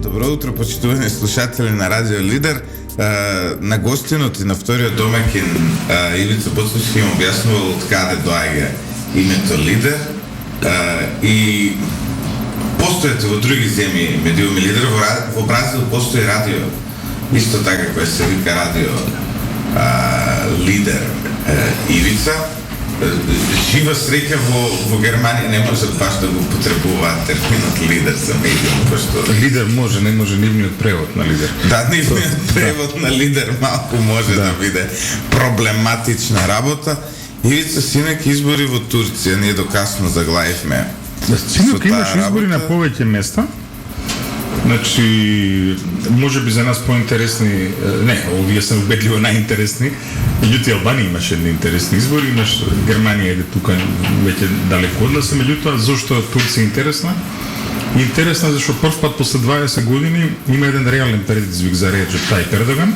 Добро утро, почитувани слушатели на Радио Лидер. На гостинот и на вториот домакин Ивица Боцовски им објаснувал од каде доаѓа името Лидер и постојате во други земји медиуми Лидер. Во Бразил постои радио исто така кој се вика Радио Лидер Ивица. Жива среќа во Германија не може баш да го потребуваат терминот лидер за медиум, пошто лидер може, не може нивниот превод на лидер. Да, нивниот превод на лидер малку може да биде проблематична работа. Ивица, синек избори во Турција, ние докасно заглавивме. Синек, имаш избори на повеќе места. Значи, може би за нас поинтересни, не, овие се убедливо најинтересни. Меѓутоа Албанија имаше едни интересни избори, имаш Германија е тука веќе далеко од нас, меѓутоа зошто Турција е интересна? Интересна зашто прв пат после 20 години има еден реален предизвик за Реджеп Тајип Ердоган.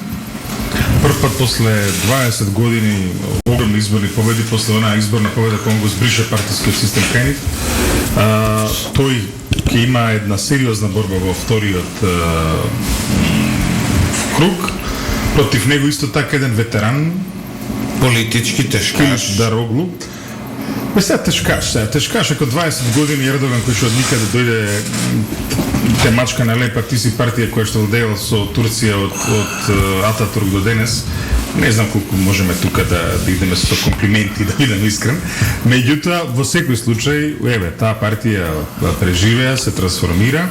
Прв пат после 20 години огромни изборни победи, после онаа изборна победа кога го збрише партискиот систем кај нив, тој ќе има една сериозна борба во вториот круг. Против него исто така еден ветеран, политички тешкаш Дароглу. Сега тешкаш, ако 20 години Ердоган кој што од никаде дојде темачка на лепа, ти си партија која што одејала со Турција од Ататурк до денес. Не знам колку можеме тука да идеме со комплименти, да бидам искрен. Меѓутоа, во секој случај, таа партија преживеа, се трансформира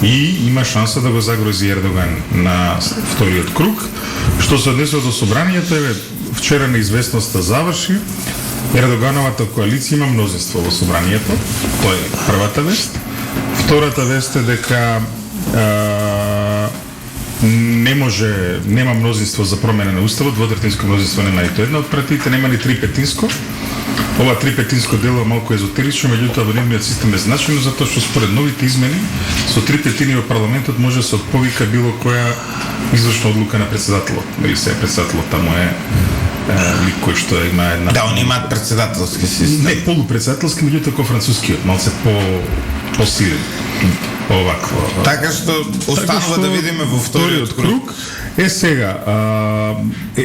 и има шанса да го загрози Ердоган на вториот круг. Што се однесува до собранието, вчера неизвестноста заврши. Ердогановата коалиција има мнозинство во собранието. Тоа е првата вест. Втората вест е дека нема мнозинство за промена на уставот, двотретинско мнозинство нема нито една од партиите, нема ни трипетинско. Ова трипетинско дело е малку езотерично, меѓутоа во нивниот систем е значено затоа што според новите измени со трипетини во парламентот може да се отповика било која извршна одлука на председателот. Или се председателот таму е лик кој што има една... Да, они имаат председателски систем. Не, полупредседателски, меѓутоа кој францускиот, малце по-силен. Овакво. Така што останува да видиме во вториот круг. Сега,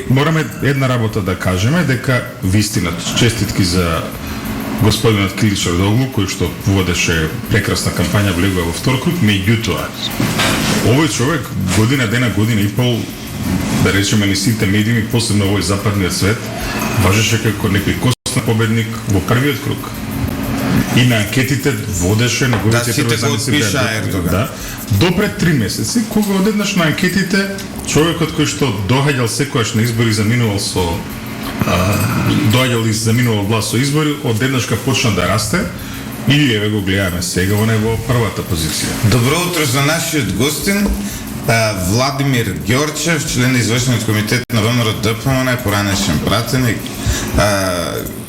мораме една работа да кажеме, дека вистина, честитки за господинот Килич Ердоглу, кој што водеше прекрасна кампања, влегува во втор круг, меѓутоа, овој човек година и пол, да речеме ни сите медиуми, посебно овој западниот свет, важеше како некој косна победник во првиот круг. И на анкетите водеше неговите Ердоган. Да, до пред 3 месеци, кога одеднаш на анкетите човекот кој што доаѓал секојаш на избори заминувал со доаѓал и заминувал глас со избори, одеднашка почна да расте и еве го гледаме сега во него првата позиција. Добро утро за нашиот гостин Владимир Ѓорчев, член на извршниот комитет на ВМРО ДПМН, поранешен пратеник.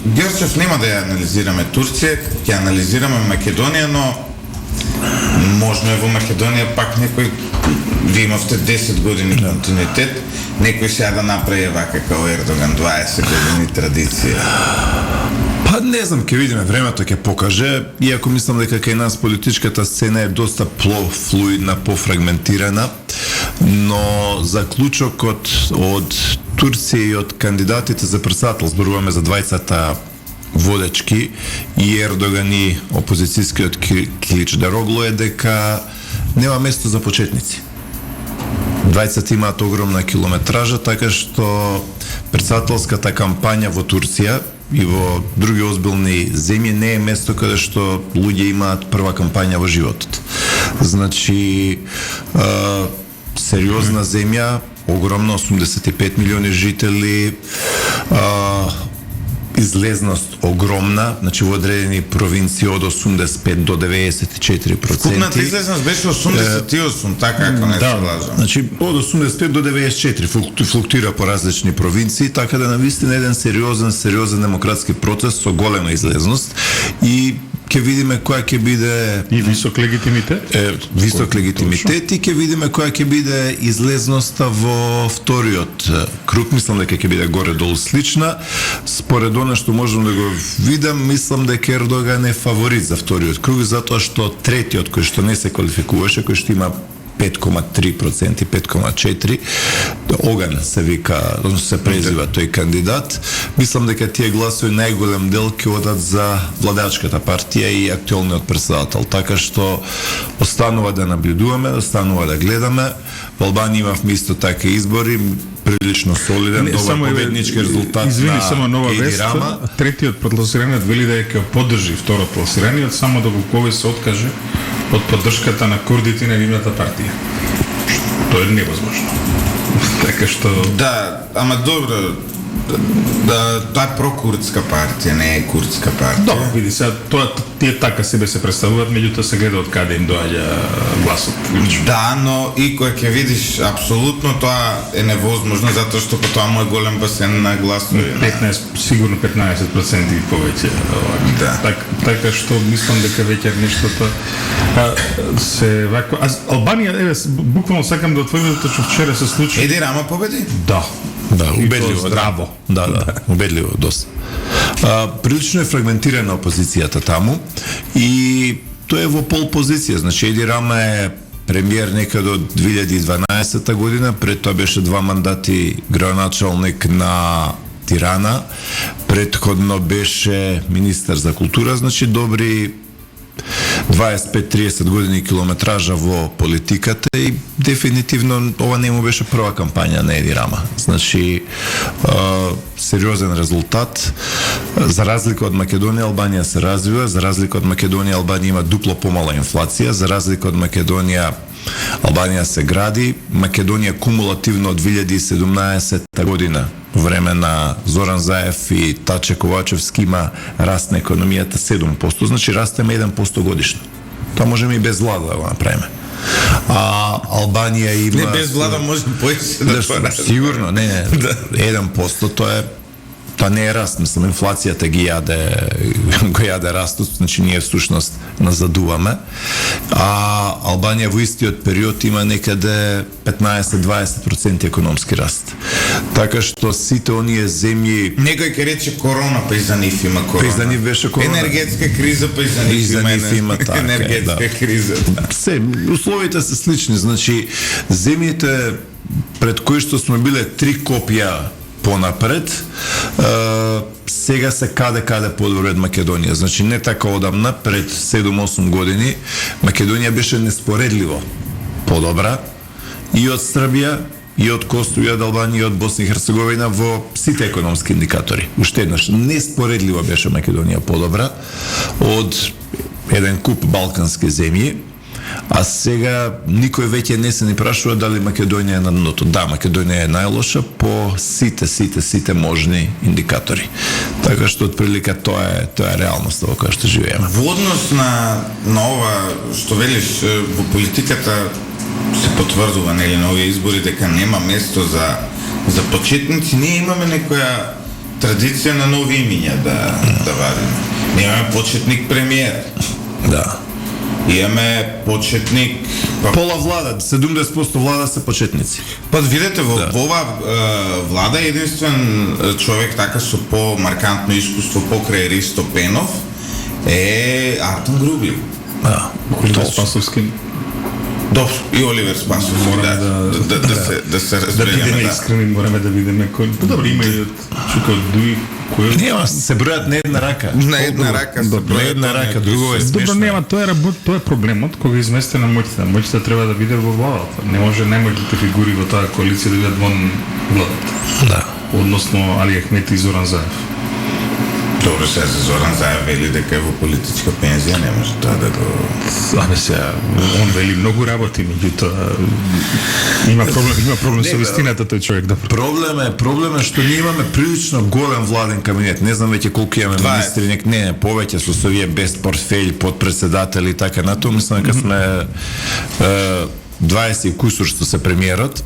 Ѓорчев, нема да ја анализираме Турција, ќе анализираме Македонија, но можно е во Македонија пак некој, вие имавте 10 години континуитет, некој сега да направи вака како Ердоган 20 години традиција. Па не знам, ќе видиме, времето ќе покаже, иако мислам дека кај нас политичката сцена е доста флуидна, пофрагментирана, но заклучокот од Турција и од кандидатите за председател, зборуваме за двајцата водечки и Ердоган и опозицијскиот Килич Дароглу, е дека нема место за почетници. Двајцата имаат огромна километража, така што председателската кампања во Турција и во други озбилни земји не е место каде што луѓе имаат прва кампања во животот. Значи, сериозна земја, огромна, 85 милиони жители, излезност огромна, значи во одредени провинции од 85 до 94%. Вкупната излезност беше 88, така ако не се лажам. Значи од 85 до 94 флуктуира по различни провинции, така да навистина еден сериозен демократски процес со голема излезност и ќе видиме која ќе биде и висок легитимитет. Висок легитимитет и ќе видиме која ќе биде излезноста во вториот круг. Мислам дека ќе биде горе-долу слична. Според она што можам да го видам, мислам дека Ердоган е фаворит за вториот круг, затоа што третиот кој што не се квалификуваше, кој што има 5,3%, 5,4%. Оган се вика, се презива тој кандидат. Мислам дека тие гласови најголем дел ќе одат за владачката партија и актуелниот председател. Така што останува да наблюдуваме, останува да гледаме. Во Албанија имавме исто така избори, прилично солиден, добар победнички резултат извини, само нова Еди вест, Рама. третиот подкласираниот вели да ќе поддржи второ класираниот, само да го се откаже од поддршката на курдите на нивната партија. Тоа е невозможно. Така што Да, ама добро, тоа е прокурдска партија, не е курдска партија. да, види се, тоа тие така себе се представуваат, меѓутоа се гледа од каде им доаѓа гласот. Да, но и кога ќе видиш, апсолутно тоа е невозможно, затоа што по тоа му е голем басен на гласови. 15, сигурно 15% и повеќе. Да. Така што мислам дека веќе нештото се вако... Албанија, еве, буквално сакам да отворим тоа што вчера се случи. Еди Рама победи? Да. Да, И убедливо. то здраво. Да, убедливо, доста. Прилично е фрагментирана опозицијата таму и тоа е во пол позиција. Значи, Еди Рама е премиер некаде од 2012 година, пред тоа беше 2 мандати градоначалник на Тирана, претходно беше министар за култура, значи добри 25-30 години километража во политиката и дефинитивно ова не му беше прва кампања на Еди Рама. Значи, сериозен резултат. За разлика од Македонија, Албанија се развива, за разлика од Македонија, Албанија има дупло помала инфлација, за разлика од Македонија, Албанија се гради. Македонија кумулативно од 2017 година, време на Зоран Заев и Таче Ковачевски, има раст на економијата 7%, значи растеме 1% годишно. Тоа можеме и без влада да го направиме. А Албанија има... Не, без влада може повеќе да поради. Сигурно, не, 1% тоа не е раст, мислам, инфлацијата го јаде растот, значи ние всушност назадуваме. А Албанија во истиот период има некаде 15-20% економски раст. Така што сите оние земји... Некој ќе рече корона, па и за нив има корона. Па и за нив беше корона. Енергетска криза, па и за И за нив има така, енергетска да. криза. Се, условите се слични, значи земјите пред кои што сме биле 3 копија понапред, сега се каде подобро од Македонија. Значи не така одамна, пред 7-8 години, Македонија беше неспоредливо подобра и од Србија, и од Косово, и од Албанија, и од Босна и Херцеговина во сите економски индикатори. Уште еднаш, неспоредливо беше Македонија подобра од еден куп балкански земји, а сега никој веќе не се ни прашува дали Македонија е на дното. Да, Македонија е најлоша по сите можни индикатори. Така што отприлика тоа е реалноста во која што живееме. Во однос на ова што велиш во политиката се потврдува нели на овие избори дека нема место за почетници, ние имаме некоја традиција на нови имиња да вадиме. Немаме почетник премиер. Да. Имаме почетник... Пола влада, 70% влада се почетници. Па видете, во ова влада единствен човек така со по-маркантно искуство покрај Ристо Пенов е Артем Грубли. Да. Оливер Спасовски. Добро, и Оливер Спасовски, да се Да разбереме. бидеме искрени, мораме да видиме кој... Добро, има и од Дуи, кој... Нема, се бројат на една рака. На една рака се На бројат една оние рака, кои друго е се- Добро, смешно. нема, тоа е проблемот кога е изместена моќта. Моќта треба да биде во владата. Не може најмоќните фигури во таа коалиција да бидат вон владата. Да. Односно Али Ахмети и Зоран Заев. Добро, сега за Зоран Заев вели дека е во политичка пензија, не може тоа да го... Абе сега, он вели многу работи, меѓутоа има проблем со вистината тој човек, да. Проблем е што ние имаме прилично голем владен кабинет. Не знам веќе колку имаме 20. министри, не, повеќе со овие без портфели, подпредседатели и така натаму. Мислам дека сме 20 и кусур што се премиерот.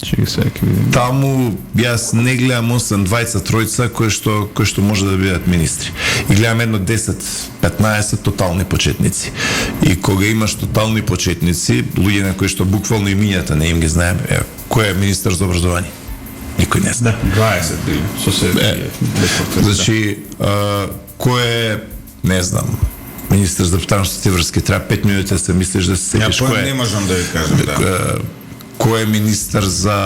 Чеки сега ќе видим. Таму јас не гледам 8-20 тројца кои што може да бидат министри. И гледам едно 10-15 тотални почетници. И кога имаш тотални почетници, луѓе на кои што буквално имињата не им ги знаем, кој е министар за образование? Никој не знае. Да, 20 били, со се без портфели. Значи, кој е, не знам, министр за потребностите връзки. Трябва 5 минути да се мислиш да се сетиш Ја не можам да ви кажам, да. Кој е министр за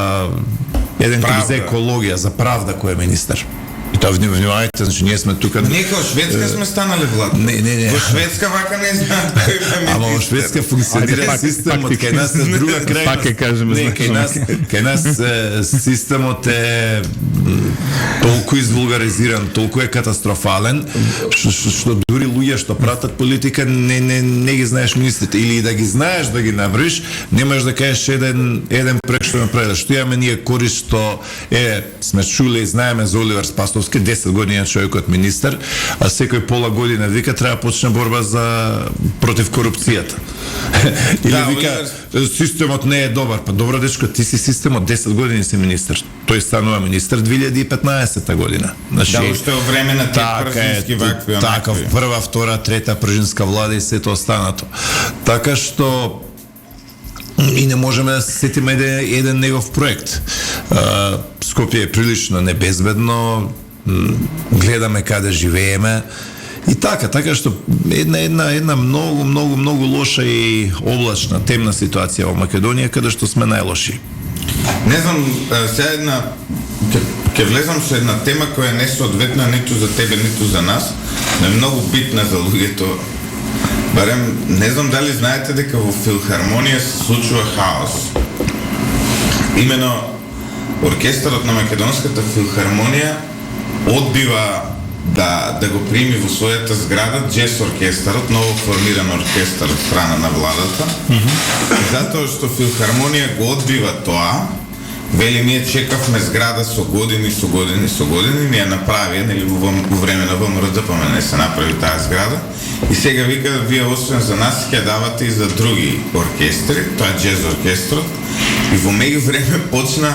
еден Правда. за екологија, за правда кој е министр. И тоа внимавајте, значи ние сме тука. Нека во Шведска сме станали влад. Не. Во Шведска вака не знаат кој е министр. Ама во Шведска функционира Ајде, системот, кај нас е друга крајност. Пак ќе кажеме, Не, кај нас системот е толку извулгаризиран, толку е катастрофален, што дури луѓе што пратат политика не ги знаеш министрите, или да ги знаеш да ги наброиш, не можеш да кажеш еден проект што направи. Што имаме ние корист што сме чули и знаеме за Оливер Спасовски, 10 години човекот министер, а секој пола година вика треба почне борба против корупцијата. Или Да, вика системот не е добар. Па добро дечко, ти си системот, 10 години си министер. Тој станува министер 2015 година. Значи, Да, уште во време на тие пржински вакви. Така, прва, втора, трета пржинска влада и сето останато. Така што и не можеме да се сетиме еден негов проект. Скопје е прилично небезбедно, гледаме каде живееме и така што една многу лоша и облачна, темна ситуација во Македонија, каде што сме најлоши. Не знам, сега ќе влезам со една тема која не е соодветна ниту за тебе, ниту за нас, но е многу битна за луѓето. Барем, не знам дали знаете дека во филхармонија се случува хаос. Имено, оркестарот на Македонската филхармонија одбива да го прими во својата зграда джез оркестарот, ново формиран оркестар од страна на владата. Затоа што филхармонија го одбива тоа, вели ние чекавме зграда со години, ни ја направија, нели во време на ВМРО-ДПМН не се направи таа зграда. И сега вика, вие освен за нас ќе давате и за други оркестри, тоа е джез оркестрот. И во меѓувреме почна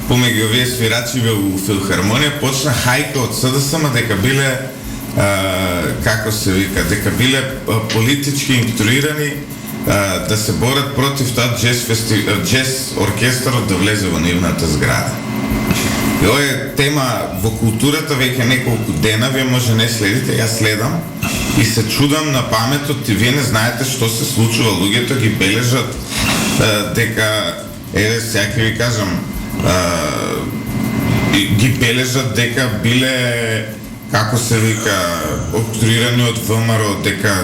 помеѓу овие свирачи во филхармонија почна хајка од СДСМ дека биле како се вика, дека биле политички инструирани да се борат против тоа джез оркестарот да влезе во нивната зграда. И ова е тема во културата веќе неколку дена, вие може не следите, јас следам и се чудам на паметот и вие не знаете што се случува, луѓето ги бележат дека сега ќе ви кажам ги бележат дека биле како се вика обструирани од ВМРО, дека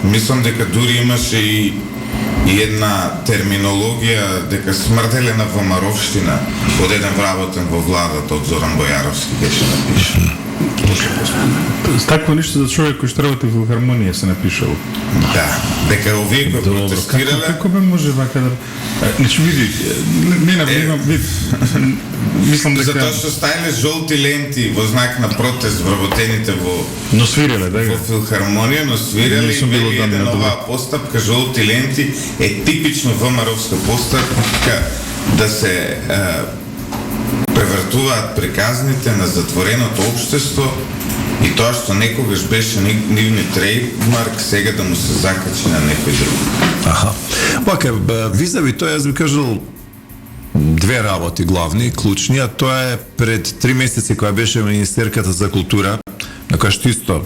мислам дека дури имаше и една терминологија дека смрделе на ВМРО-вштина од еден вработен во владата од Зоран Бојаровски беше напишано. Такво ништо за човек кој што работи во филхармонија се напишало. Да, дека овие кои протестирале... Како бе може вака да... Значи, види, не навлигам, мислам дека... Затоа што стајле жолти ленти во знак на протест вработените во... Но свиреле, да? Во филхармонија, но свирали и вели еден оваа постапка, жолти ленти, е типично ВМРО-вска постапка да се превртуваат приказните на затвореното општество и тоа што некогаш беше нивни трейдмарк, сега да му се закачи на некој друг. Аха. Пака, визави тоа, јас би кажал две работи главни, клучни, а тоа е пред 3 месеци која беше министерката за култура, на која што исто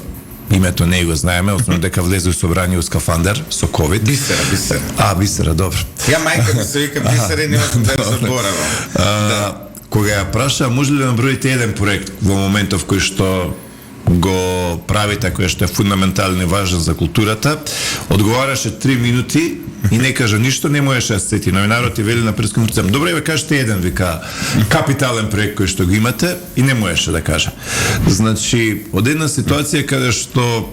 името не го знаеме, освен дека влезе во собрание со скафандер, со ковид. Бисера. Бисера, добро. Ја мајка ми се вика Бисера и нема да заборавам. Кога ја праша, може ли да наброите еден проект во моментов кој што го правите, кој што е фундаментален и важен за културата, одговараше 3 минути и не кажа ништо, не можеше да сети. Новинарот и вели на пресконференција: добре, ве кажете еден, вика, капитален проект кој што го имате, и не можеше да каже. Значи, од една ситуација каде што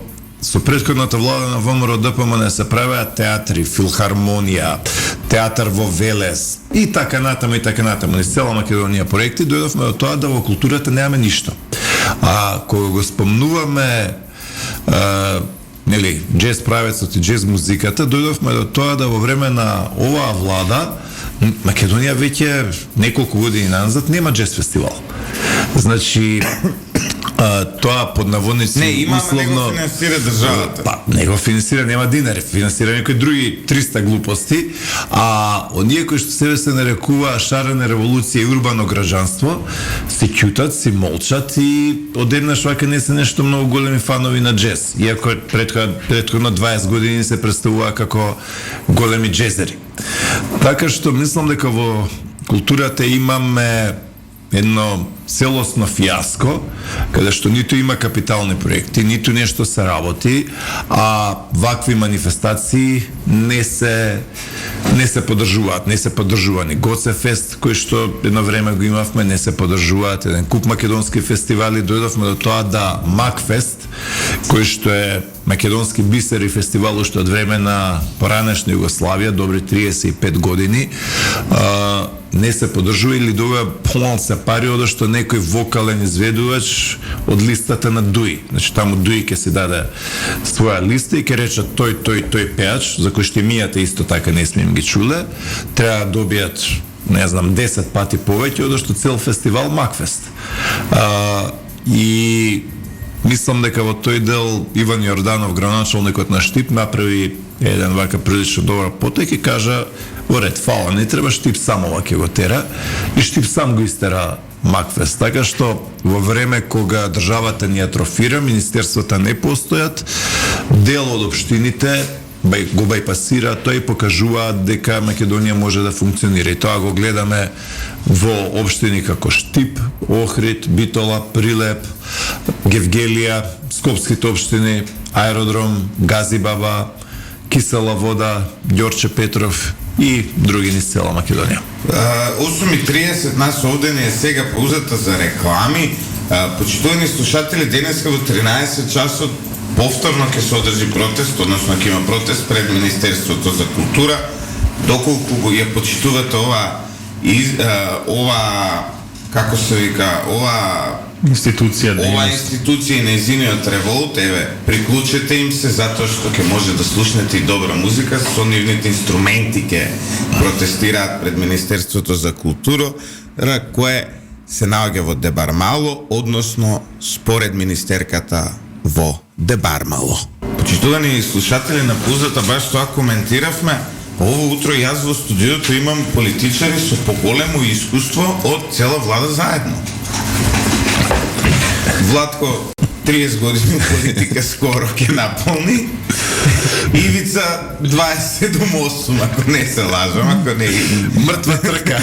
со претходната влада на ВМРО-ДПМН се правеа театри, филхармонија, театар во Велес и така натаму. Низ цела Македонија проекти, дојдовме до тоа да во културата немаме ништо. А кога го спомнуваме нели, джез правецот и джез музиката, дојдовме до тоа да во време на оваа влада Македонија веќе неколку години назад нема джез фестивал. Значи, тоа под наводници Не, имаме, не го условно финансира државата. Па, не го финансира, нема динар, финансира некои други 300 глупости, а оние кои што себе се нарекува шарена револуција и урбано граѓанство, се ќутат, се молчат и одеднаш вака не се нешто многу големи фанови на джез, иако претходно 20 години се представува како големи джезери. Така што мислам дека во културата имаме едно целосно фиаско, каде што ниту има капитални проекти, ниту нешто се работи, а вакви манифестации не се поддржуваат, не се поддржувани. Гоцефест, кој што едно време го имавме, не се поддржуваат. Еден куп македонски фестивали, дојдовме до тоа да Макфест, кој што е македонски бисер и фестивал уште од време на поранешна Југославија, добри 35 години, не се поддржува или добива помал се пари од што некој вокален изведувач од листата на Дуи. Значи таму Дуи ќе се даде своја листа и ќе рече тој пеач, за кој што мијата исто така не сме им ги чуле, треба да добијат, не знам, 10 пати повеќе од што цел фестивал Макфест. И мислам дека во тој дел Иван Јорданов, граначалникот на Штип, направи еден вака прилично добра потек и кажа: во ред, фала, не треба Штип само ваќе го тера, и Штип сам го истера Макфест. Така што во време кога државата ни атрофира, министерствата не постојат, дел од општините го бајпасира, тој покажува дека Македонија може да функционира. И тоа го гледаме во општини како Штип, Охрид, Битола, Прилеп, Гевгелија, скопските општини, Аеродром, Газибаба, Кисела вода, Ѓорче Петров и други низ цела Македонија. 8:30 нас овде не е сега паузата за реклами. Почитувани слушатели, денеска во 13 часот повторно ќе се одржи протест, односно ќе има протест пред Министерството за култура. Доколку го ја почитувате ова како се вика, ова институција и нејзиниот револт, еве, приклучете им се затоа што ќе може да слушнете и добра музика, со нивните инструменти ќе протестираат пред Министерството за култура, кое се наоѓа во Дебармало, односно според министерката во Дебармало. Почитувани слушатели на паузата, баш тоа коментиравме. Ово утро јас во студиото имам политичари со поголемо искуство од цела влада заедно. Владко 30 години политика скоро ќе наполни. Ивица 27-8, ако не се лажам, ако не мртва трка.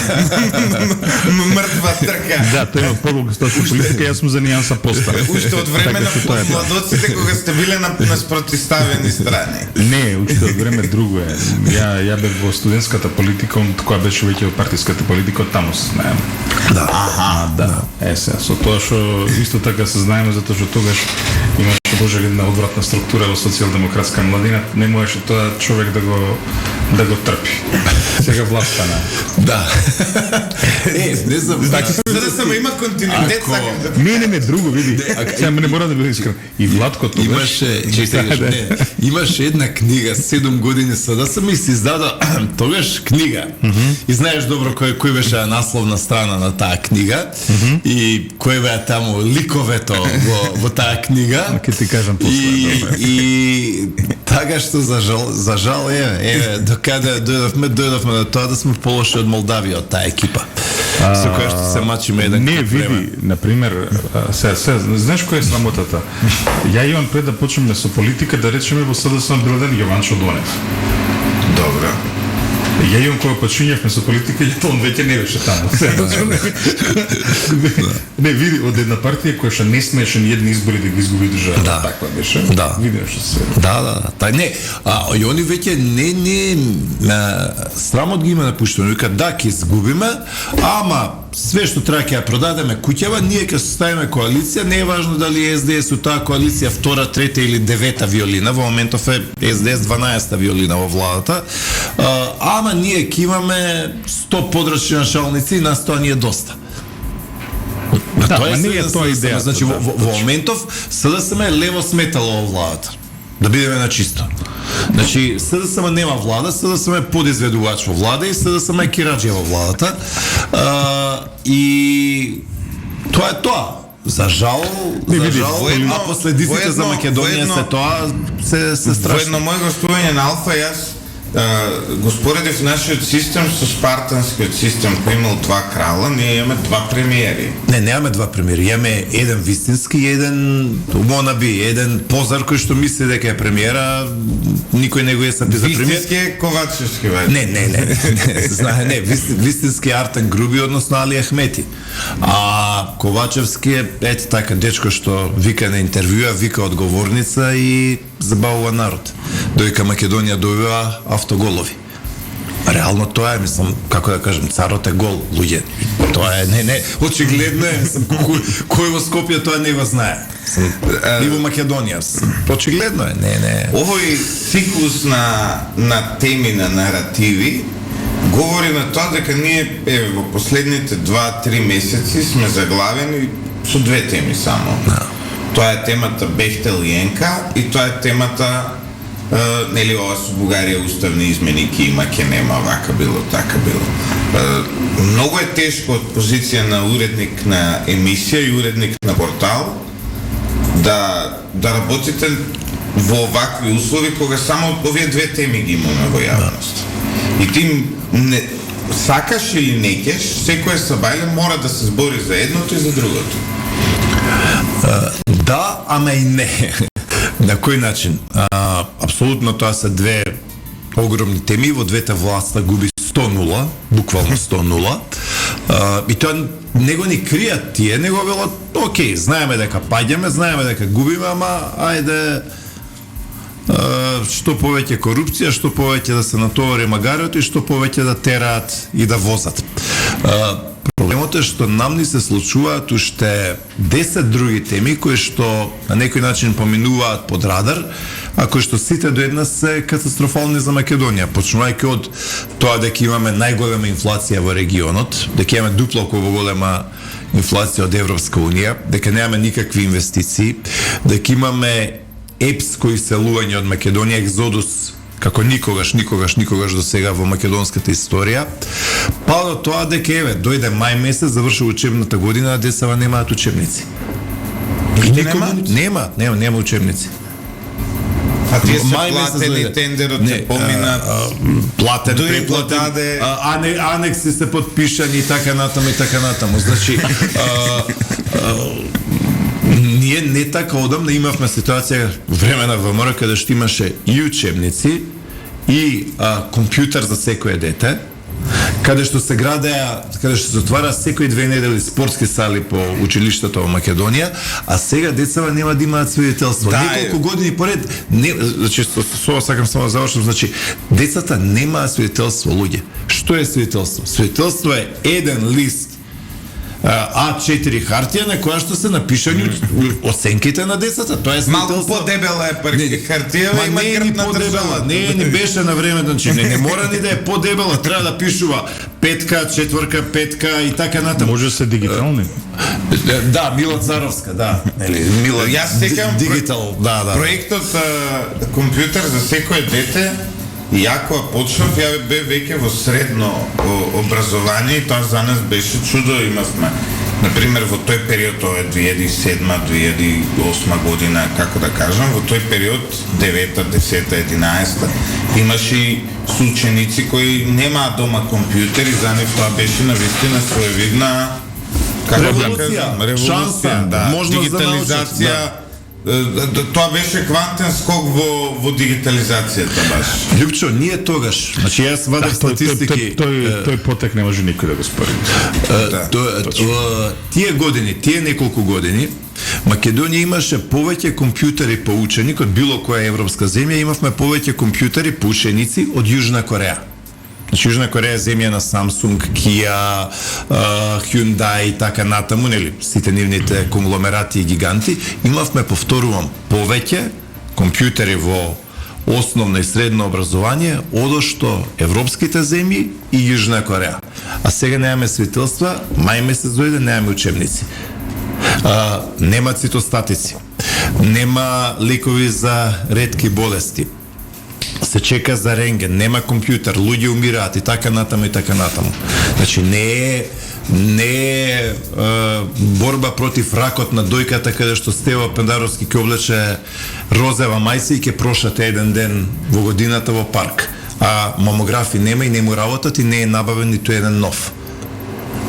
Мртва трка. Да, тој е подолго стачна политика, јас сум занијан са постар. Уште од време на младоците кога сте биле на спротиставени страни. Не, уште од време друго е. Ја бев во студентската политика, која беше веќе во партиската политика, таму се знаеме. Да. Да. Сега, со тоа што исто така се знаеме, затоа што тогаш имаше Боже една одвратна структура во социјалдемократска младина, не можеше тоа човек да го трпи. Сега власт стана. Да. Не знам. За да само има континуитет, сакам да... Не, друго, види. Сега не мора да биде искрен. И Владко тогаш... Имаше една книга, 7 години сада сам и си издада тогаш книга. И знаеш добро кој беше насловна страна на таа книга и кој беа таму ликовето во таа книга. Ке ти кажам после. И така што за жал докаде дојдовме до тоа да сме полоши од Молдавија, од таа екипа. Со која што се мачиме еден не, види, например, знаеш која е срамотата? Ја имам пред да почнеме со политика, да речеме во СДСМ бил ден Јованчо Донев. Добро. Ја имам кога почињавме со политика, он веќе не беше таму. Не, види, од една партија која што не смееше ни едни избори да ги изгуби држава. Да. Таква беше. Да. Видиш што се. Да. Та не, и они веќе не срамот ги има напуштено. Вика, да, ќе изгубиме, ама све што треба ќе ја продадеме куќава, ние ќе составиме коалиција, не е важно дали е СДС у таа коалиција втора, трета или девета виолина, во моментов е СДС 12-та виолина во владата, ама ние ќе имаме 100 подрачни началници и нас тоа ни е доста. Да, тоа не е тоа идеја. Значи, во моментов СДСМ е лево сметало во владата. Да бидеме на чисто. Значи, СДСМ нема влада, СДСМ е подизведувач во влада и СДСМ е кираџија во владата. И тоа е тоа. за жал, воедно- а последиците за воедно- Македонија воедно- се тоа се Во страшно. едно моје гостување на Алфа јас го споредив нашиот систем со спартанскиот систем кој имал два крала, ние имаме два премиери. Не, немаме два премиери. Имаме еден вистински и еден монаби, еден позар кој што мисли дека е премиера, никој не го е сапи за премиер. Вистински е Ковачевски, вајде. Не, знае, не, вистински Артен Груби, односно Али Ахмети. А Ковачевски е, ете така, дечко што вика на интервјуа, вика одговорница и забавува народ. Дојка Македонија добива автоголови. Реално тоа е, мислам, како да кажем, царот е гол, луѓе. Тоа е, не, очигледно е, мислам, кој во Скопје тоа не го знае. И во Македонија, очигледно е, не. Овој циклус на теми, на наративи, говори на тоа дека ние во последните 2-3 месеци сме заглавени со две теми само. Тоа е темата Бехтел и Енка и тоа е темата нели ова со Бугарија уставни измени ки има, ке нема, вака било, така било. Многу е тешко од позиција на уредник на емисија и уредник на портал да работите во вакви услови кога само овие две теми ги имаме во јавност. И ти не сакаш или не кеш, секој сабајле мора да се збори за едното и за другото. Да, ама и не. На кој начин? Апсолутно тоа се две огромни теми, во двете власта губи 100-0, буквално 100-0. И тоа не го ни кријат тие, него велат, окей, знаеме дека паѓаме, знаеме дека губиме, ама ајде што повеќе корупција, што повеќе да се натовари магариот и што повеќе да тераат и да возат. Проблемот е што нам ни се случуваат уште 10 други теми кои што на некој начин поминуваат под радар, а кои што сите до една се катастрофални за Македонија, почнувајќи од тоа дека имаме најголема инфлација во регионот, дека имаме дупло поголема инфлација од Европска унија, дека немаме никакви инвестиции, дека имаме епско иселување од Македонија, екзодус како никогаш до сега во македонската историја, па до тоа дека еве дојде мај месец, завршува учебната година, а децава немаат учебници. Нема учебници. А тие се платени, тендерот се помина, платен, дури преплатен, даде анекси се подпишани и така натаму. Значи, ние не така одамна имавме ситуација време на ВМРО каде што имаше и учебници и компјутер за секое дете, каде што се градеа, каде што се отвара секои 2 недели спортски сали по училиштата во Македонија, а сега децава нема да имаат свидетелство. Неколку години поред, значи со сакам само да завршам, значи децата немаат свидетелство, луѓе. Што е свидетелство? Свидетелство е еден лист А4 хартија на која што се напишани оценките на децата. Тоа е малку подебела е хартија, има грб на држава. Не, ни беше на време, значи не мора ни да е подебела, треба да пишува 5-ка, 4-ка, 5-ка и така натаму. Може се дигитални. Да, Мила Царовска, да. Мила, Јас секам дигитал, да. Проектот компјутер за секое дете, и ја кога почнав, ја бе веќе во средно образование и тоа за нас беше чудо. Имавме, например, во тој период, тоа е 2007-2008 година, како да кажам, во тој период, 9-та, 10-та, 11-та, имаше и соученици кои немаат дома компјутер и за нив тоа беше навистина своевидна револуција, шанса, да, можност за дигитализација. Тоа беше квантен скок во дигитализацијата баш. Лјупчо, ние тогаш, значи јас вадев статистики. Тој потек не може никој да го спори. Тие години, тие неколку години, Македонија имаше повеќе компјутери по ученик од било која европска земја, имавме повеќе компјутери по ученици од Јужна Кореја. Значи, Јужна Кореја е земја на Samsung, Kia, Hyundai и така натаму, нели, сите нивните конгломерати и гиганти. Имавме, повторувам, повеќе компјутери во основно и средно образование одошто европските земји и Јужна Кореја. А сега немаме свидетелства, мај месец дојде, немаме учебници. Нема цитостатици, нема лекови за ретки болести, се чека за рентген, нема компјутер, луѓе умираат и така натаму и така натаму. Значи не е не е борба против ракот на дојката каде што Стево Пендаровски ќе облече розева мајца и ќе прошате еден ден во годината во парк. А мамографи нема и не му работат и не е набавен ниту еден нов.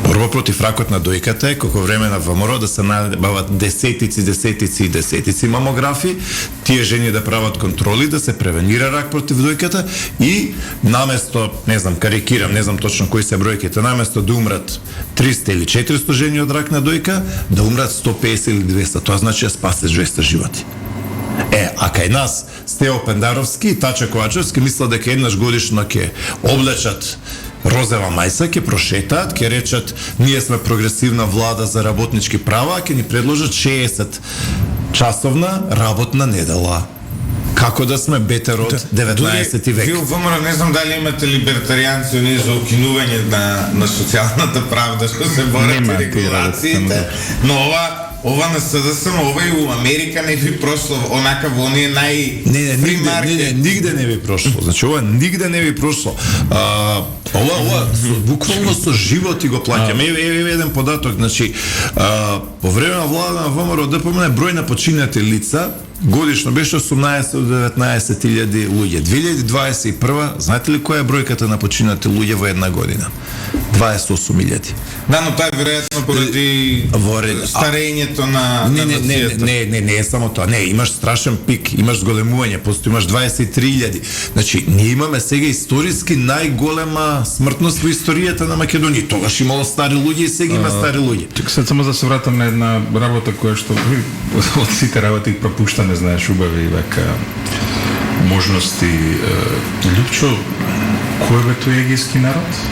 Борба против ракот на дојката е како време на ВМРО да се набават десетици мамографи, тие жени да прават контроли, да се превенира рак против дојката и наместо, не знам, карикирам, не знам точно кои се бројките, наместо да умрат 300 или 400 жени од рак на дојка, да умрат 150 или 200. Тоа значи да спасе 200 животи. А кај нас Стево Пендаровски и Тача Ковачевски мисла дека еднаш годишно ќе облечат розева мајса, ќе прошетаат, ќе речат ние сме прогресивна влада за работнички права, ќе ни предложат 60 часовна работна недела. Како да сме бетер од 19 век. Вие ВМРО не знам дали имате либертаријанци оние за укинување на социјалната правда што се борат и регулациите, но ова на СДСМ, ова и у Америка не би прошло, онака во оние нигде не би прошло. Значи ова нигде не би прошло. Ова буквално со живот и го плаќаме. Еве еден податок, значи по време на влада на ВМРО ДПМН број на починати лица годишно беше 18 до 19.000 луѓе. 2021, знаете ли која е бројката на починати луѓе во една година? 28.000. Да, но тоа е веројатно поради старењето на нацијата. Не е само тоа. Не, имаш страшен пик, имаш зголемување, после имаш 23.000. Значи, ние имаме сега историски најголема смртност во историјата на Македонија. Тогаш имало стари луѓе и сега има стари луѓе. Чек, сега само да се вратам на една работа која што од сите работи их пропуштаме, знаеш, убави века можности. Лјупчо, кој бе тој егијски народ?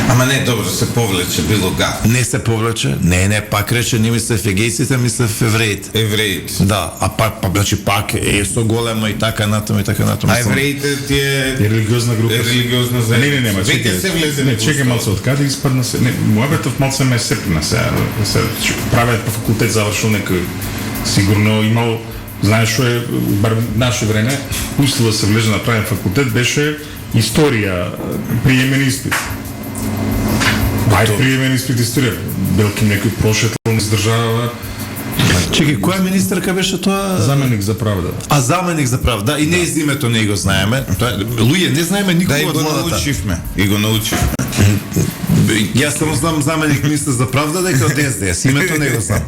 Ама не, добро, се повлече, било гаф. Не се повлече, не, пак рече, не мислев егејците, мислев евреите. Евреите. Да, значи пак е со голема и така натаму и така натаму. А евреите тие религиозна група. Религиозна заедница. Не, веќе се влезе. Не, чекај малце, од каде испадна се? Не, мојабетов малце ме сепна се. Правеат по факултет завршил некој. Сигурно имал, знаеш што е, бар наше време, услова се влезе на правен факултет беше историја, приемен испит. Приемен испит историја. Белки некој прошетал низ држава. Чекај, која министерка беше тоа? Заменик за правда. Заменик за правда. И не изимето не го знаеме. Луѓе, не знаеме никога од владата. И го научивме. Јас само знам заменик министер за правда дека од СДС. Името не го знам.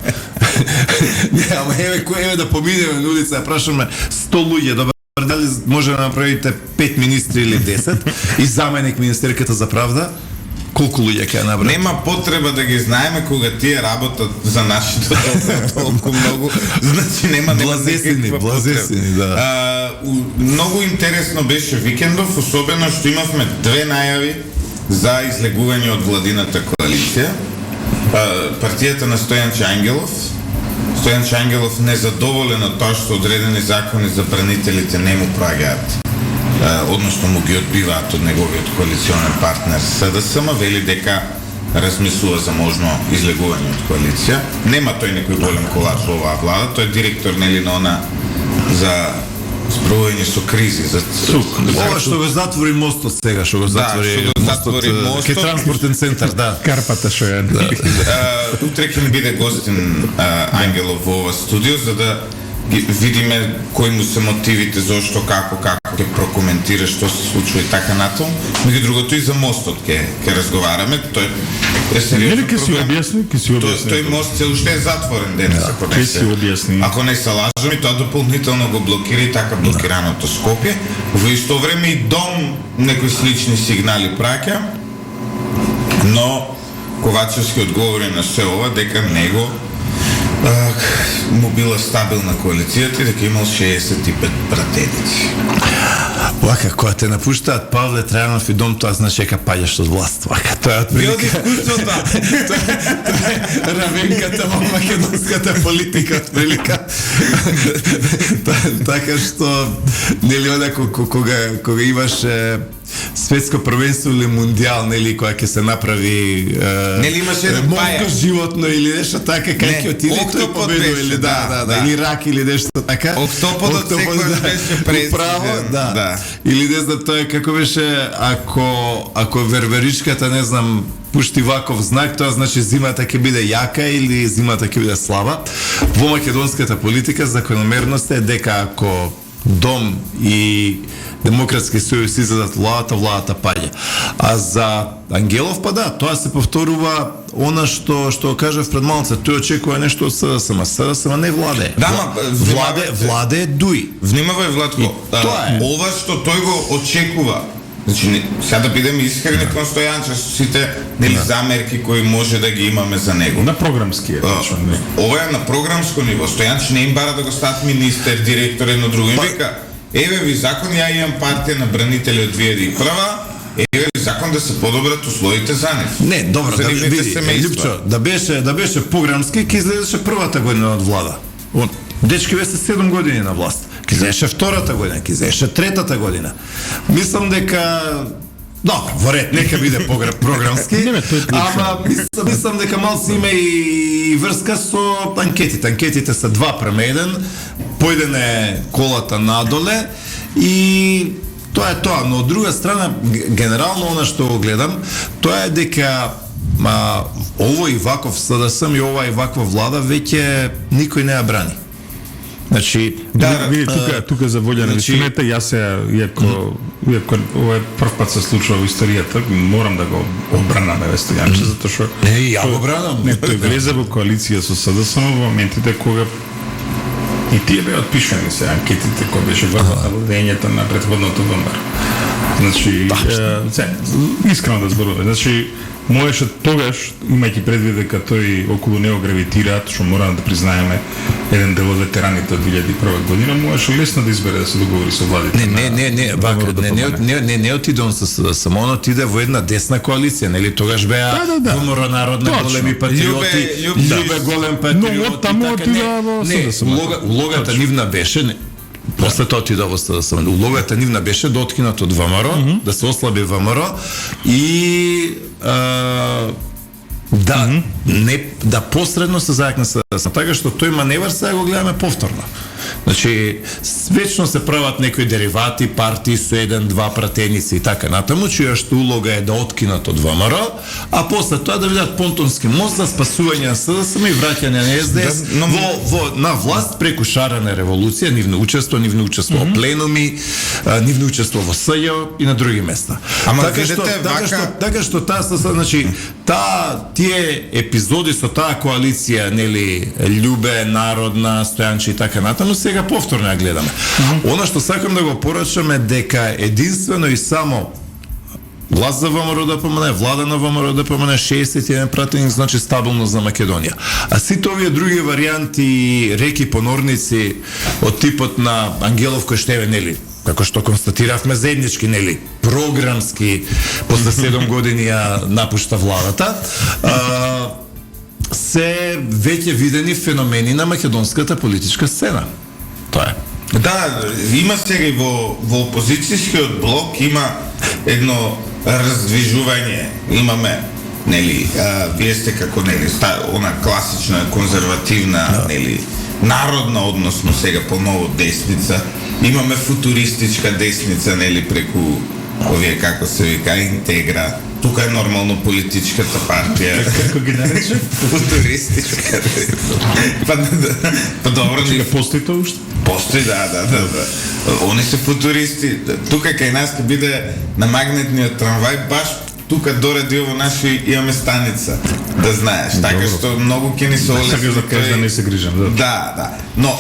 Ама еве да поминеме на улица, ја прашаме 100 луѓе, добар, дали може да направите 5 министри или 10 и заменик министерката за правда? Колку луѓе ќе набрат? Нема потреба да ги знаеме кога тие работат за нашите толку многу, значи нема блазесени, да. Многу интересно беше викендов, особено што имавме две најави за излегување од владината коалиција. Партијата на Стојанче Ангелов. Стојанче Ангелов незадоволен од тоа што одредени закони за бранителите не му проаѓаат, односно му ги одбиваат од неговиот коалиционен партнер СДСМ, вели дека размислува за можно излегување од коалиција. Нема тој некој голем колапс во оваа влада, тој е директор нели на она за справување со кризи, за ова што го затвори мостот сега, што го затвори мостот, ке транспортен центар, да. Карпата што е. Утре ќе биде гостин Ангелов во ова студио за да видиме кои му се мотивите, зошто, како ќе прокоментира што се случува и така натаму. Меѓу другото и за мостот ќе разговараме. Тој е сериозен проблем. Тој мост се уште е затворен денес, ако не се лажам, и тоа дополнително го блокира и така блокираното Скопје. Во исто време и Дом некои слични сигнали праќа, но Ковачевски одговори на се ова дека него му била стабилна коалицијата и дека имал 65 пратеници. Вака, кога те напуштаат Павле Трајанов и Дом, тоа значи дека паѓаш од власт. Вака, тоа е отприлика. Искуството. Тоа е равенката во македонската политика, отприлика. Така што, нели, кога имаш светско првенство или мундијал, нели, која ќе се направи Нели имаше еден морско пајак? животно или нешто така, кај ќе отиде и тој Октопод победува беше, или да, или рак или нешто така. Октоподот секојаш беше президент. Право, да. Да. Или не знам, тоа е како беше, ако верверичката, не знам, пушти ваков знак, тоа значи зимата ќе биде јака или зимата ќе биде слаба. Во македонската политика закономерноста е дека ако Дом и Демократски сојуз излезат владата паѓа. А за Ангелов па да, тоа се повторува она што кажав пред малце, тој очекува нешто од СДСМ. СДСМ не владе. Да, ма, владе дуи. Внимавај, Владко, тоа е. ова што тој го очекува. Значи, сега да бидеме искрени кон Стојанче со сите нели замерки кои може да ги имаме за него. На програмски е точно. Ова е на програмско ниво. Стојанче не им бара да го стат министер, директор, едно друго. Им вика, еве ви закон, ја имам партија на бранители од 2001, еве ви закон да се подобрат условите за нив. Не, добро, За да нивните види, семејства. Лјупчо, да беше програмски, ќе излезеше првата година од влада. Дечки беше 7 години на власт. Ќе излезеше втората година, ќе излезеше третата година. Мислам дека добро, во ред, нека биде програмски. Не, тој е клучно. Ама мислам дека малку има и врска со анкетите. Анкетите се 2 према 1, појдене колата надоле и тоа е тоа, но од друга страна генерално она што го гледам, тоа е дека овој ваков СДСМ и ова и ваква влада веќе никој не ја брани. Значи, Види, тука за волја на вистината, јас иако ова е прв пат се случува во историјата, морам да го обранам Стојанче, затоа што не, ја го бранам. Не, тој влезе во коалиција со СДСМ во моментите кога и тие беа отпишани се анкетите кои беше врната владењето на претходното ВМРО. Значи, искрено да зборуваме, значи можеше тогаш, имајќи предвид дека тој околу него гравитираат, што мораме да признаеме, еден дел од ветераните од 2001 година, можеше лесно да избере да се договори со владите. Не отиде он со само он отиде во една десна коалиција, нели тогаш беа ВМРО народна големи патриоти, Љубе голем патриот. Но од таму отиде во СДСМ. Улогата нивна беше после тоа отиде во СДСМ. Улогата нивна беше да откинат од ВМРО, да се ослаби ВМРО и да посредно се зајакне СДСМ. Така што тој маневар сега го гледаме повторно. Значи, вечно се прават некои деривати, партии со 1-2 пратеници и така натаму, чија што улога е да откинат од ВМРО, а после тоа да видат понтонски мост за спасување на СДСМ и враќање на СДС на власт преку шарена револуција, нивно учество во пленуми, нивно учество во СЈО и на други места. Така што таа значи тие епизоди со таа коалиција, нели, Љубе, Народна, Стојанче и така натаму, сега повторно ја гледаме. Она што сакам да го порачам е дека единствено и само власт за ВМРО ДПМН, влада на ВМРО ДПМН, 61 пратеник, значи стабилност за Македонија. А сите овие други варијанти, реки понорници од типот на Ангелов кој штеве, нели, како што констатиравме заеднички, нели, програмски, после 7 години ја напушта владата, се веќе видени феномени на македонската политичка сцена. Тоа е. Да, има сега и во опозицијскиот блок има едно раздвижување. Имаме, нели, вие сте како, нели, она класична конзервативна, нели, народна, односно сега поново десница. Имаме футуристичка десница, нели, преку овие, како се вика, Интегра. Тука е нормално политичката партија. Како ги нарече? Футуристичка. Па добро, Чека, постои тоа уште? Постои, да. Они се футуристи. Тука кај нас ќе биде на магнетниот трамвај, баш тука дореди ово наши имаме станица, да знаеш. Така што многу ќе ни се олесни. Сакаш да кажеш да не се грижам, да. Но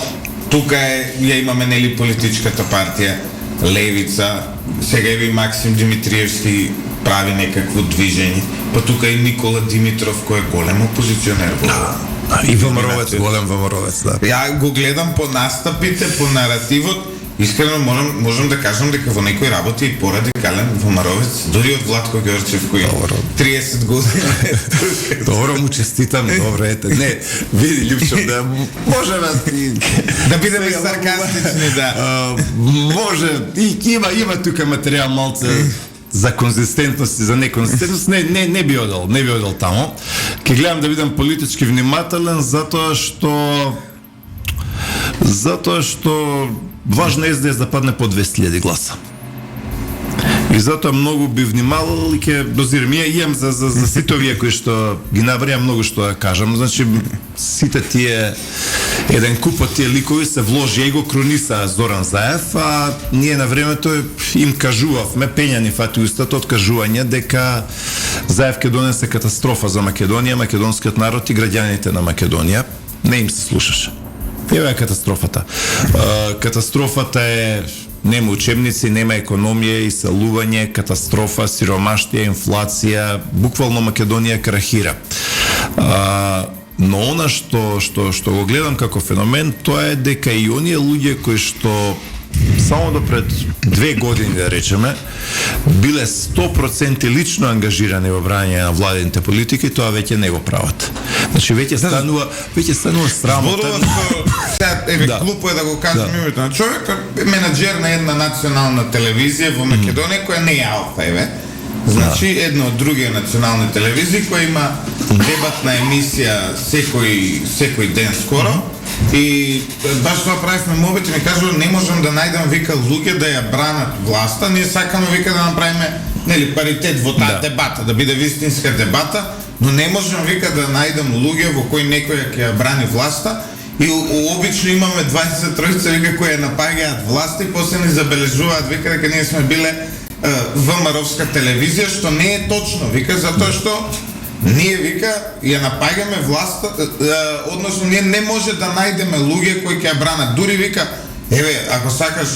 тука ја имаме, нели, политичката партија Левица, сега и Максим Димитриевски прави некакво движење, па тука и Никола Димитров кој е голем опозиционер. И ВМРО-вец, голем ВМРО-вец, да. Ја го гледам по настапите, по наративот, искрено можам да кажам дека во некои работи и порадикален ВМРО-вец, дури од Владко Ѓорчев кој 30 години. Добро му честитам, добро ете. Не, види Љупчо, да можеме да бидеме саркастични, да. Може, и има тука материјал малце за конзистентност и за неконзистентност, не би одел тамо. Ке гледам да бидам политички внимателен, затоа што важно е СДС да падне по 200.000 гласа. И затоа многу би внимавал и ке дозирам. Имам за сите овие кои што ги набрија многу што да кажам. Значи, сите тие, еден куп од тие ликови се вложи и го крониса Зоран Заев, а ние на времето им кажувавме, пењани фати устата од кажување дека Заев ке донесе катастрофа за Македонија, македонскиот народ и граѓаните на Македонија. Не им се слушаше. Ева е катастрофата. Катастрофата е нема учебници, нема економија, иселување, катастрофа, сиромаштија, инфлација, буквално Македонија крахира. Но она што го гледам како феномен, тоа е дека и оние луѓе кои што само до пред 2 години, да речеме, биле 100% лично ангажирани во брање на владините политики, тоа веќе не го прават. Значи веќе станува срамота. Сега, глупо е да го кажем името на човека, менаџер на една национална телевизија во Македонија, која не е Алфа, Значи, една од други национални телевизии, која има дебатна емисија секој ден скоро, и баш тоа правихме мобит и ми кажува, не можам да најдам, вика, луѓе да ја бранат власта, ние сакаме, вика, да направиме, паритет во таа дебата, да биде вистинска дебата, но не можам, вика, да најдам луѓе во кои некој ќе ја брани власта, и обично имаме 23 вика, кои ја напагаат власта и после ни забележуваат, вика, дека ние сме биле ВМРО-вска телевизија, што не е точно, вика, затоа што ние, вика, ја напаѓаме власта, односно ние не може да најдеме луѓе кои ќе ја бранат. Дури, вика, еве, ако сакаш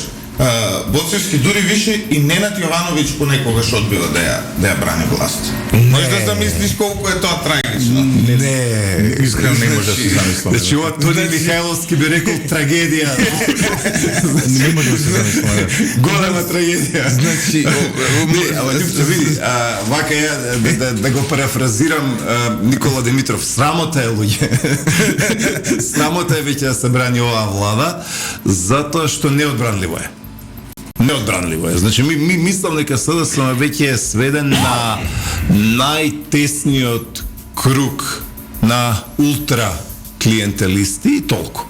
Боцевски, дури више и Ненад Јовановиќ понекогаш одбива да ја брани власт. Можеш да замислиш колку е тоа трагично. Не, искрено не може да се замислам. Значи, ова Тони Михајловски би рекол трагедија. Не може да се замислам. Голема трагедија. Значи, види, вака ја да го парафразирам Никола Димитров, срамота е, луѓе. Срамота е веќе да се брани оваа влада, затоа што неодбранливо е. Неодбранливо е. Значи, ми мислам дека СДСМ веќе е сведен на најтесниот круг на ултра клиентелисти и толку.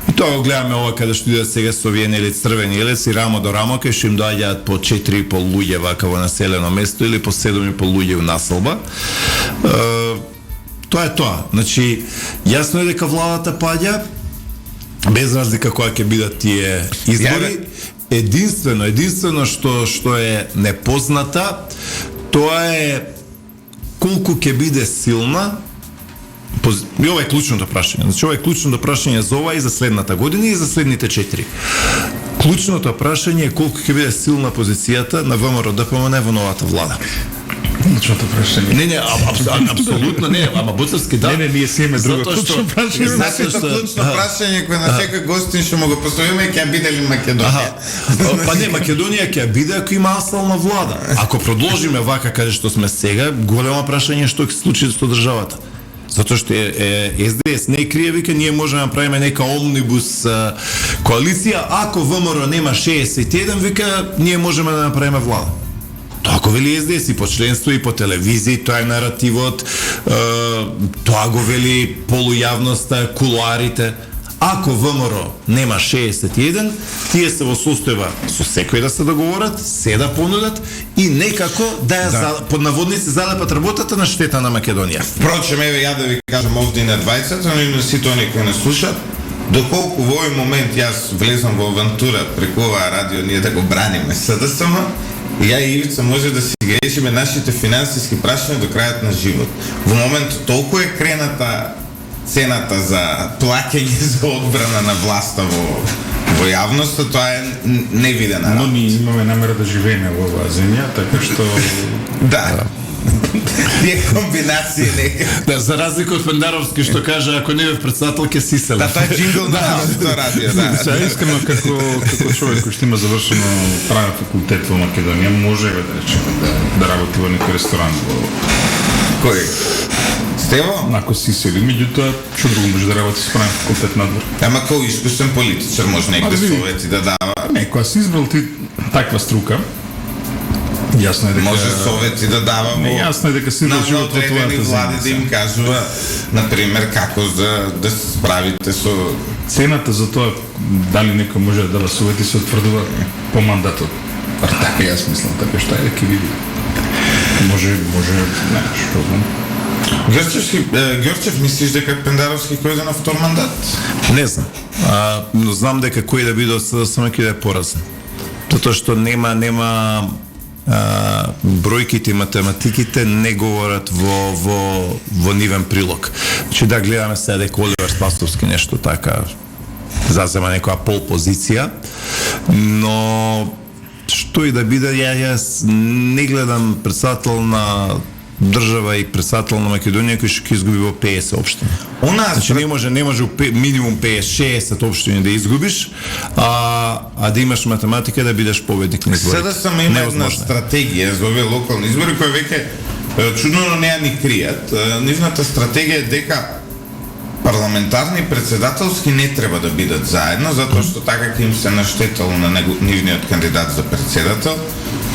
И тоа го гледаме ова каде што идат сега со овие црвени елеци, рамо до рамо, кај што им доаѓаат по 4,5 луѓе вака во населено место или по 7,5 луѓе во населба. Тоа е тоа. Значи, јасно е дека владата паѓа, без разлика која ќе бидат тие избори. Единствено што е непозната, тоа е колку ќе биде силна. И ова е клучното прашање. Значи, ова е клучното прашање за ова и за следната година и за следните 4. Клучното прашање е колку ќе биде силна позицијата на ВМРО ДПМН во новата влада. Клучното прашање. Не, апсолутно не, ама Боцевски да. Не, ние си имаме друго клучно прашање. Нашето клучно прашање кој на секој гостин што му го поставиме ќе биде ли Македонија? Па не, Македонија ќе биде ако има асална влада. Ако продолжиме вака каде што сме сега, големо прашање што ќе се случи со државата. Затоа што СДС не крие, вика, ние можеме да направиме нека омнибус коалиција, ако ВМРО нема 61, вика, ние можеме да направиме влада. Тоа го вели СДС и по членство и по телевизија, тоа е наративот, тоа го вели полујавноста, кулуарите. Ако ВМРО нема 61, тие се во состојба со секој да се договорат, се да понудат и некако да ја под наводници залепат работата на штета на Македонија. Впрочем, еве ја да ви кажам овде на 20, но и на сите они кои не слушат, доколку во овој момент јас влезам во авантура преку оваа радио ние да го браниме СДСМ, ја и Ивица може да си ги решиме нашите финансиски прашања до крајот на живот. Во моментот толку е крената цената за плаќање за одбрана на власта во јавноста, тоа е невидена работа. Но ние имаме намера да живееме во оваа земја, така што да. Тие комбинации нека. Да, за разлика од Пендаровски што кажа ако не бев председател ќе сиселам. Да, тоа е джингл на Авто радио, да. Сега искрено како човек кој што има завршено правен факултет во Македонија, може да речеме да работи во некој ресторан во кој? Стево? Ако си сели, меѓутоа, што друго може да работи со правен факултет надвор? Ама кој искусен политичар може некој совети да дава? Не, кога си избрал ти таква струка, Јасно е дека може совети да дава Јасно е дека си на живот во одредени твојата влади да им кажува, например, како да се справите со... Цената за тоа дали некој може да дава совети се утврдува по мандатот. Така јас мислам, така што е ќе види. Може, не, што знам. Ѓорчев, мислиш дека Пендаровски кој на втор мандат? Не знам. Но знам дека кој да биде од СДСМ ќе да е поразен. Затоа што нема бројките и математиките не говорат во нивен прилог. Значи да гледаме сега дека Оливер Спасовски нешто така зазема некоја пол позиција, но што и да биде, јас не гледам председател на држава и председател на Македонија кој ќе изгуби во 50 општини. Значи не може минимум 50-60 општини да изгубиш, а да имаш математика да бидеш победник на изборите. Сега сам има една стратегија за овие локални избори која веќе чудно не ја ни кријат. Нивната стратегија е дека парламентарни и председателски не треба да бидат заедно, затоа што така ќе им се наштетало на нивниот кандидат за председател,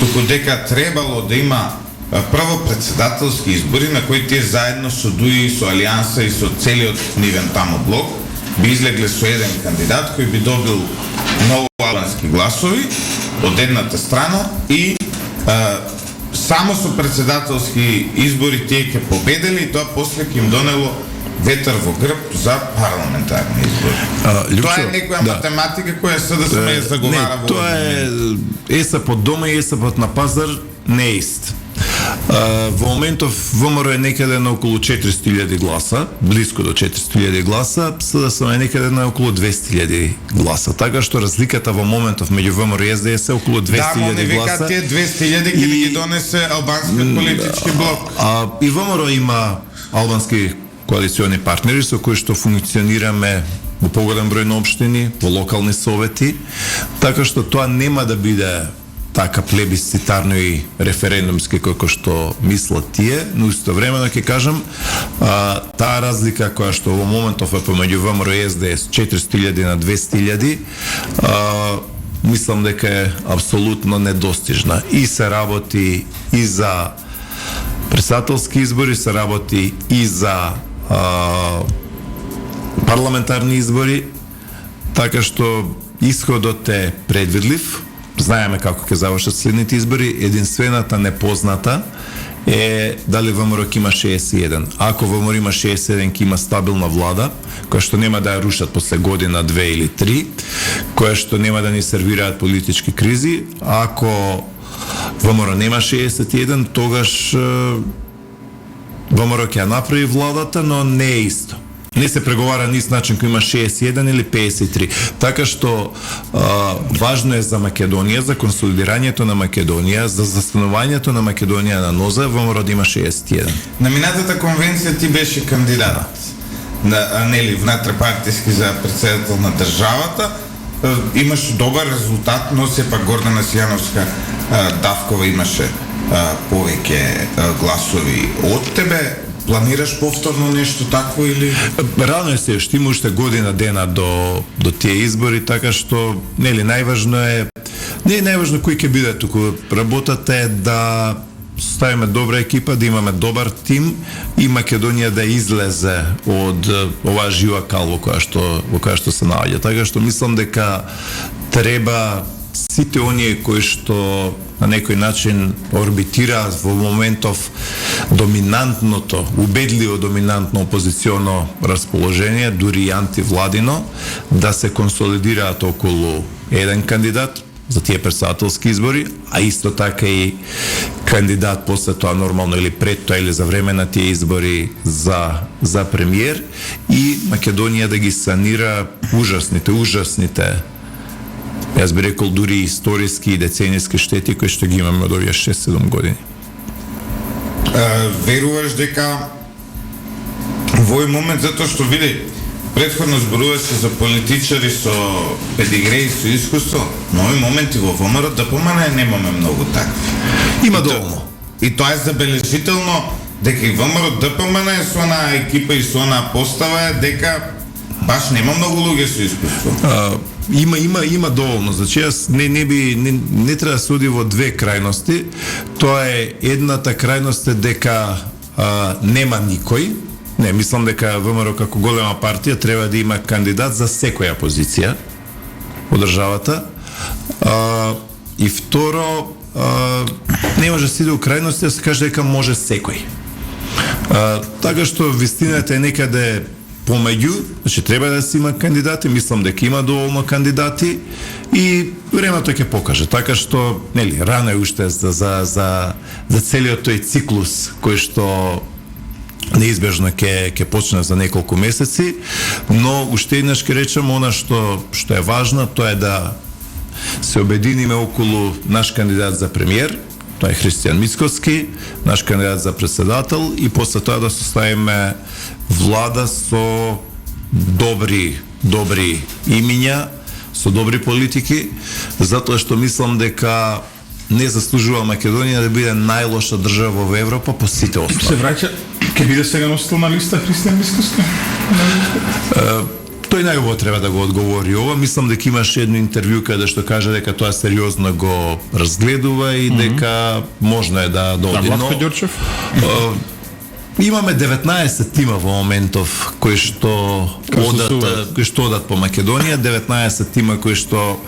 туку дека требало да има прво председателски избори на кои тие заедно со ДУИ, со Алијанса и со целиот нивен тамо блок би излегле со еден кандидат кој би добил многу албански гласови од едната страна и само со председателски избори тие ќе победели и тоа после ќе им донело ветер во грб за парламентарни избори. Тоа е некоја математика која СДСМ ја заговара во... Тоа е ЕСА под дома и ЕСА под на пазар не е ист. Во моментов ВМРО е некаде на околу 400.000 гласа, близко до 400.000 гласа, СДСМ е некаде на околу 200.000 гласа. Така што разликата во моментов меѓу ВМРО и СДС е околу 200.000 гласа. Да, тие 200.000 ќе ги донесе албанскиот политички блок. И ВМРО има албански коалициони партнери со кои што функционираме во поголем број на општини, во локални совети, така што тоа нема да биде така плебисцитарно и референдумски како што мислат тие, но истовремено ќе кажам, таа разлика која што во моментов е помеѓу ВМРО и СДС 400.000 на 200.000, мислам дека е апсолутно недостижна. И се работи и за председателски избори, се работи и за парламентарни избори, така што исходот е предвидлив. Знаеме како ќе завршат следните избори. Единствената непозната е дали ВМРО ќе има 61. Ако ВМРО има 61, ќе има стабилна влада, која што нема да ја рушат после година, 2 или 3, која што нема да ни сервираат политички кризи. Ако ВМРО нема 61, тогаш ВМРО ќе ја направи владата, но не е исто. Не се преговара ни с начин кој има 61 или 53. Така што важно е за Македонија, за консолидирањето на Македонија, за застанувањето на Македонија на нозе, ВМРО да има 61. На минатата конвенција ти беше кандидат нели внатре-партиски за председател на државата. Имаш добар резултат, но сепак Гордана Сијановска Давкова имаше повеќе гласови од тебе. Планираш повторно нешто такво или? Рано е се, што има уште година дена до тие избори, така што нели најважно е, не е најважно кој ќе биде туку, работата е да ставиме добра екипа, да имаме добар тим и Македонија да излезе од оваа жива кал во која што се наоѓа. Така што мислам дека треба сите оние кои што на некој начин орбитираат во моментов доминантното, убедливо доминантно опозиционо расположение, дури и антивладино, да се консолидираат околу еден кандидат за тие председателски избори, а исто така и кандидат после тоа нормално или пред тоа или за време на тие избори за премиер и Македонија да ги санира ужасните јас би рекол дури историски и деценијски штети кои што ги имаме од овие 6-7 години. Веруваш дека во овој момент, затоа што види, претходно зборуваше за политичари со педигре и со искуство, но овој момент и во ВМРО ДПМН немаме многу такви. Има доволно. И тоа е забележително дека и ВМРО ДПМН е со онаа екипа и со онаа постава е дека баш нема многу луѓе со искуство. Има доволно. Значи, јас не треба да суди во две крајности. Тоа е едната крајност е дека нема никој. Не, мислам дека ВМРО како голема партија треба да има кандидат за секоја позиција од државата. И второ, не може да се иде у крајности да се каже дека може секој. Така што вистината е некаде помеѓу, значи треба да се има кандидати, мислам дека има доволно кандидати и времето ќе покаже. Така што, нели, рано е уште за целиот тој циклус кој што неизбежно ќе почне за неколку месеци, но уште еднаш ќе речем она што е важно, тоа е да се обединиме околу наш кандидат за премиер, тоа е Христијан Мицкоски, наш кандидат за председател, и после тоа да составиме влада со добри имиња, со добри политики, затоа што мислам дека не заслужува Македонија да биде најлоша држава во Европа по сите основи. Се враќа, ќе биде сега носител на листа Христијан Мицкоски? Тој најубаво треба да го одговори ова. Мислам дека имаше едно интервју каде што каже дека тоа сериозно го разгледува и дека можно е да оди. Владко Ѓорчев? Имаме 19 тима во моментов кои што одат по Македонија, 19 тима кои што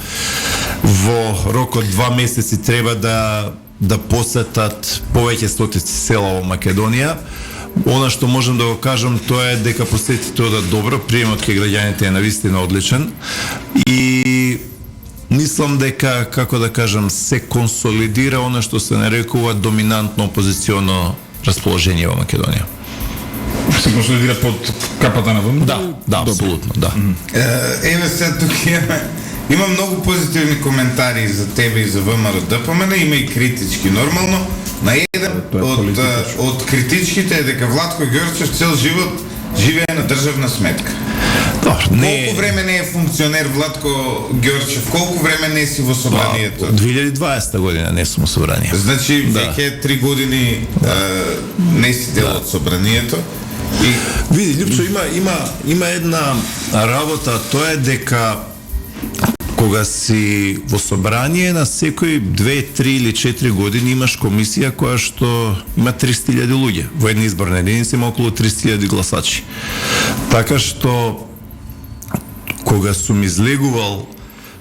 во рок од 2 месеци треба да посетат повеќе стотици села во Македонија. Она што можем да го кажам тоа е дека посетите одат добро, приемот кај граѓаните е навистина одличен и мислам дека, како да кажам, се консолидира она што се нарекува доминантно опозиционо расположение во Македонија. Се консолидира под капата на ВМРО? Да, апсолутно, да. Еве сега тук има многу позитивни коментари за тебе и за ВМРО ДПМН, има и критички. Нормално, на еден од критичките е дека Владко Ѓорчев цел живот живее на државна сметка. Колку време не е функционер Владко Ѓорчев? Колку време не си во собранието? Од 2020 година не сум во собранието. Значи, веќе 3 години не си дел од собранието. Види, Липчо, има една работа, тоа е дека кога си во собрание на секој 2, 3 или 4 години имаш комисија која што има 300.000 луѓе. Во една изборна единица има околу 300.000 гласачи. Така што кога сум излегувал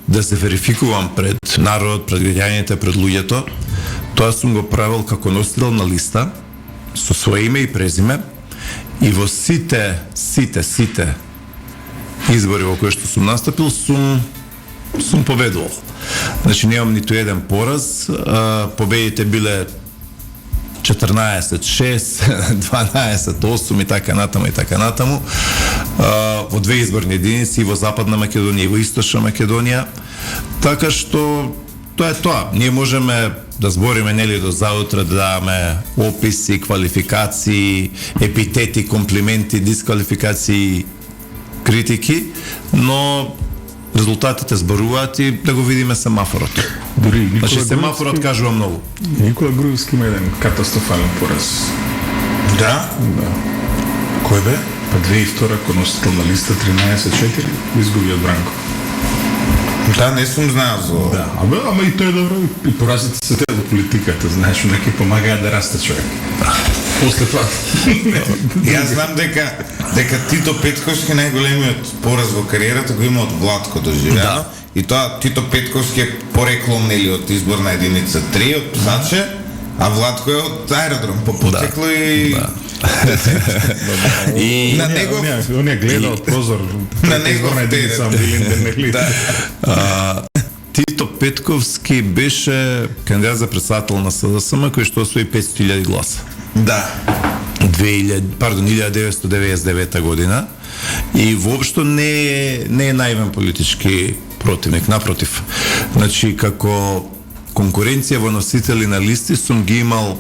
да се верификувам пред народот, пред граѓаните, пред луѓето, тоа сум го правил како носител на листа со свое име и презиме и во сите избори во кои што сум настапил сум победувал. Значи немам ниту еден пораз, победите биле 14-6, 12-8 и така натаму. Во две изборни единици и во Западна Македонија и во Источна Македонија. Така што тоа е тоа. Ние можеме да збориме нели до заутре, да даваме описи, квалификации, епитети, комплименти, дисквалификации, критики, но резултатите зборуваат и да го видиме семафорот. Значи семафорот кажува многу. Никола Груевски има еден катастрофален пораз. Да? Да. Кој бе? Па 2002 кој носител на листа 13-4 изгуби од Бранко. Да, не сум знаел за ова. Да, ама и тоа е добро. И поразите се те во политиката, знаеш, неки помагаат да расте човек. После тоа. Јас знам дека Тито Петковски најголемиот пораз во кариерата го има од Владко доживеано. Да. И тоа Тито Петковски е пореклом нели од изборна единица 3 од Псаче, а Владко е од аеродром по потекло и И на него он е гледал прозор на него сам Тито Петковски беше кандидат за председател на СДСМ кој што освои 500.000 гласа. Да. 1999 година и воопшто не е наивен политички противник, напротив. Значи како конкуренција во носители на листи сум ги имал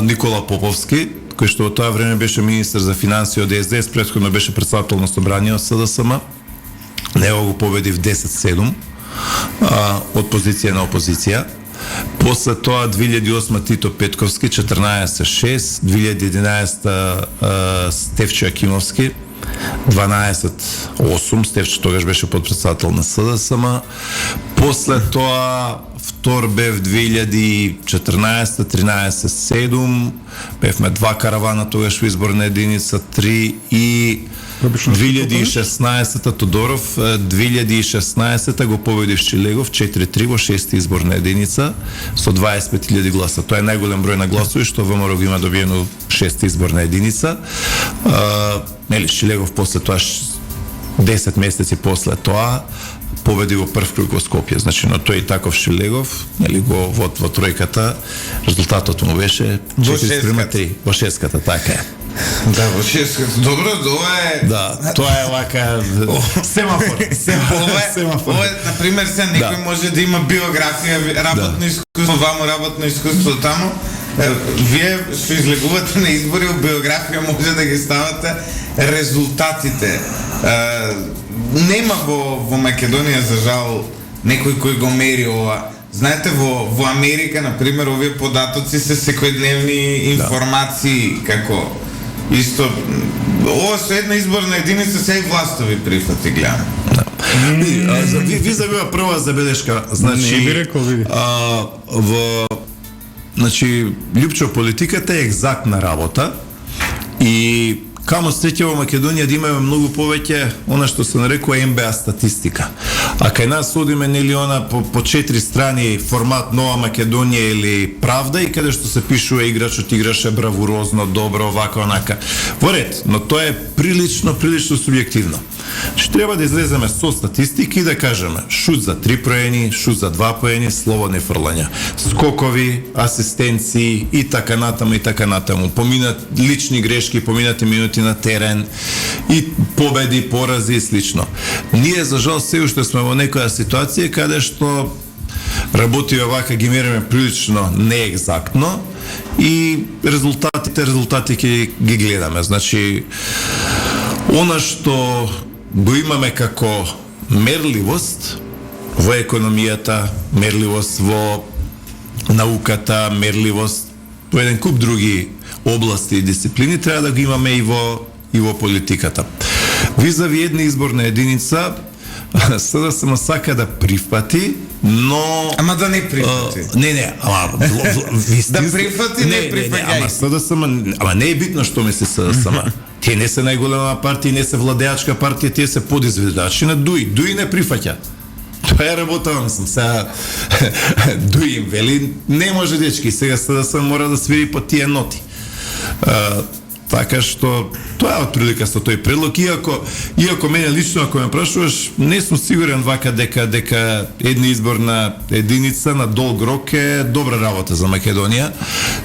Никола Поповски, кој што во тоа време беше министер за финансии од СДС, претходно беше председател на собрание од СДСМ. Него го победив 10-7 од позиција на опозиција. После тоа 2008 Тито Петковски 14-6, 2011 Стефчо Акимовски 12-8, Стефчо тогаш беше подпредседател на СДСМ. После тоа втор бев 2014-13-7, бевме 2 каравана тогаш во изборна единица, 3 и 2016-та Тодоров, 2016-та го победи Шилегов 4-3 во 6-та изборна единица со 25.000 гласа. Тоа е најголем број на гласови што ВМРО го има добиено 6-та изборна единица. Нели Шилегов после тоа 10 месеци после тоа победи во прв круг во Скопје. Значи, но тој и таков Шилегов, нели го во тројката, резултатот му беше 4-3 во шестката, така е. Да, во шестката. Добро, ова е... Да, тоа е вака семафор. Ова е, например, се некој може да има биографија, работно искуство, вамо работно искуство таму. Вие што излегувате на избори, во биографија може да ги ставате резултатите. Нема во Македонија, за жал, некој кој го мери ова. Знаете, во Америка, например, овие податоци се секојдневни информации, како исто, ова со една изборна единица се и властови прифати, гледам. Ви забива прва забелешка, значи, не би рекол, види. Значи, Лјупчо, политиката е екзактна работа и камо среќа во Македонија да имаме многу повеќе она што се нарекува МБА статистика. А кај нас одиме нели она по 4 страни формат Нова Македонија или Правда и каде што се пишува играчот играше бравурозно, добро, овака, онака. Во ред, но тоа е прилично субјективно. Што треба да излеземе со статистики и да кажеме шут за 3 поени, шут за 2 поени, слободни фрлања, скокови, асистенции и така натаму, поминат лични грешки, поминати минути на терен и победи, порази и слично. Ние за жал се уште сме во некоја ситуација каде што работи овака ги мериме прилично неекзактно и резултати ги гледаме. Значи, она што го имаме како мерливост во економијата, мерливост во науката, мерливост во еден куп други области и дисциплини, треба да го имаме и во политиката. Визави една изборна единица, СДСМ сака да прифати, но... Ама да не прифати. Да прифати, не прифаќај. Ама не е битно што мисли СДСМ. Тие не се најголема партија, не се владеачка партија, тие се подизведачи на ДУИ. ДУИ не прифаќа. Тоа е работа, мислам. Сега ДУИ им вели, не може дечки, сега СДСМ мора да свири по тие ноти. Така што тоа е отприлика со тој предлог, иако мене лично ако ме прашуваш, не сум сигурен вака дека една изборна единица на долг рок е добра работа за Македонија,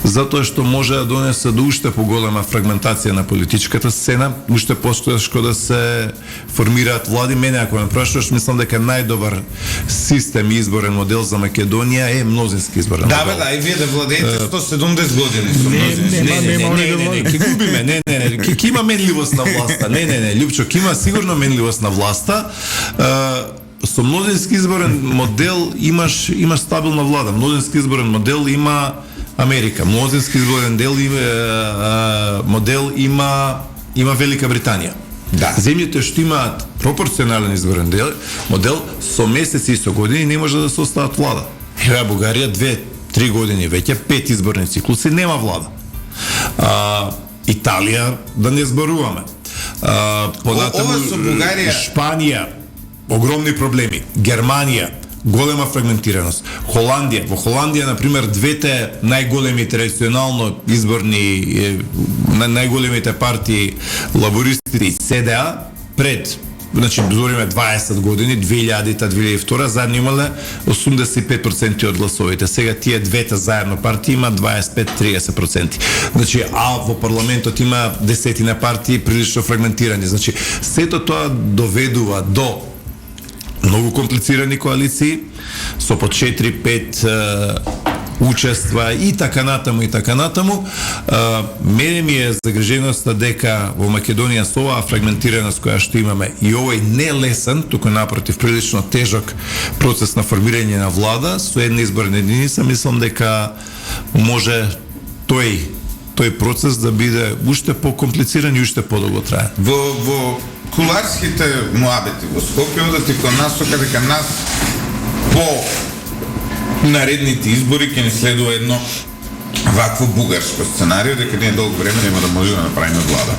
затоа што може да донесе до уште поголема фрагментација на политичката сцена, уште потешко да се формираат влади. Мене ако ме прашуваш, мислам дека најдобар систем и изборен модел за Македонија е мнозински изборен модел. Да, и вие да владеете 170 години со мнозински. Не, ќе има менливост на власта. Не, Лјупчо, ќе има сигурно менливост на власта. Со мнозински изборен модел имаш стабилна влада. Мнозински изборен модел има Америка. Мнозински изборен модел има Велика Британија. Да. Земјите што имаат пропорционален изборен модел со месеци и со години не може да се остават влада. Ева Бугарија 2-3 години веќе 5 изборни циклуси нема влада. Италија, да не зборуваме. Ова со Бугарија, Шпанија, огромни проблеми. Германија, голема фрагментираност. Холандија, во Холандија, например, двете најголеми традиционално изборни, најголемите партии, лабористите и СДА, пред, значи, збориме 20 години, 2000-2002, заедно имале 85% од гласовите. Сега тие двете заедно партии има 25-30%. Значи, а во парламентот има десетина партии прилично фрагментирани. Значи, сето тоа доведува до многу комплицирани коалиции со по 4-5 учества и така натаму. Мене ми е загриженоста дека во Македонија со оваа фрагментираност која што имаме и овој не лесен, туку напротив прилично тежок процес на формирање на влада со една изборна единица, мислам дека може тој тој процес да биде уште покомплициран и уште подолго трае. Во куларските муабети во Скопје одат и кон нас, дека нас по наредните избори ќе ни следува едно вакво бугарско сценарио, дека ние долго време нема да може да направиме влада.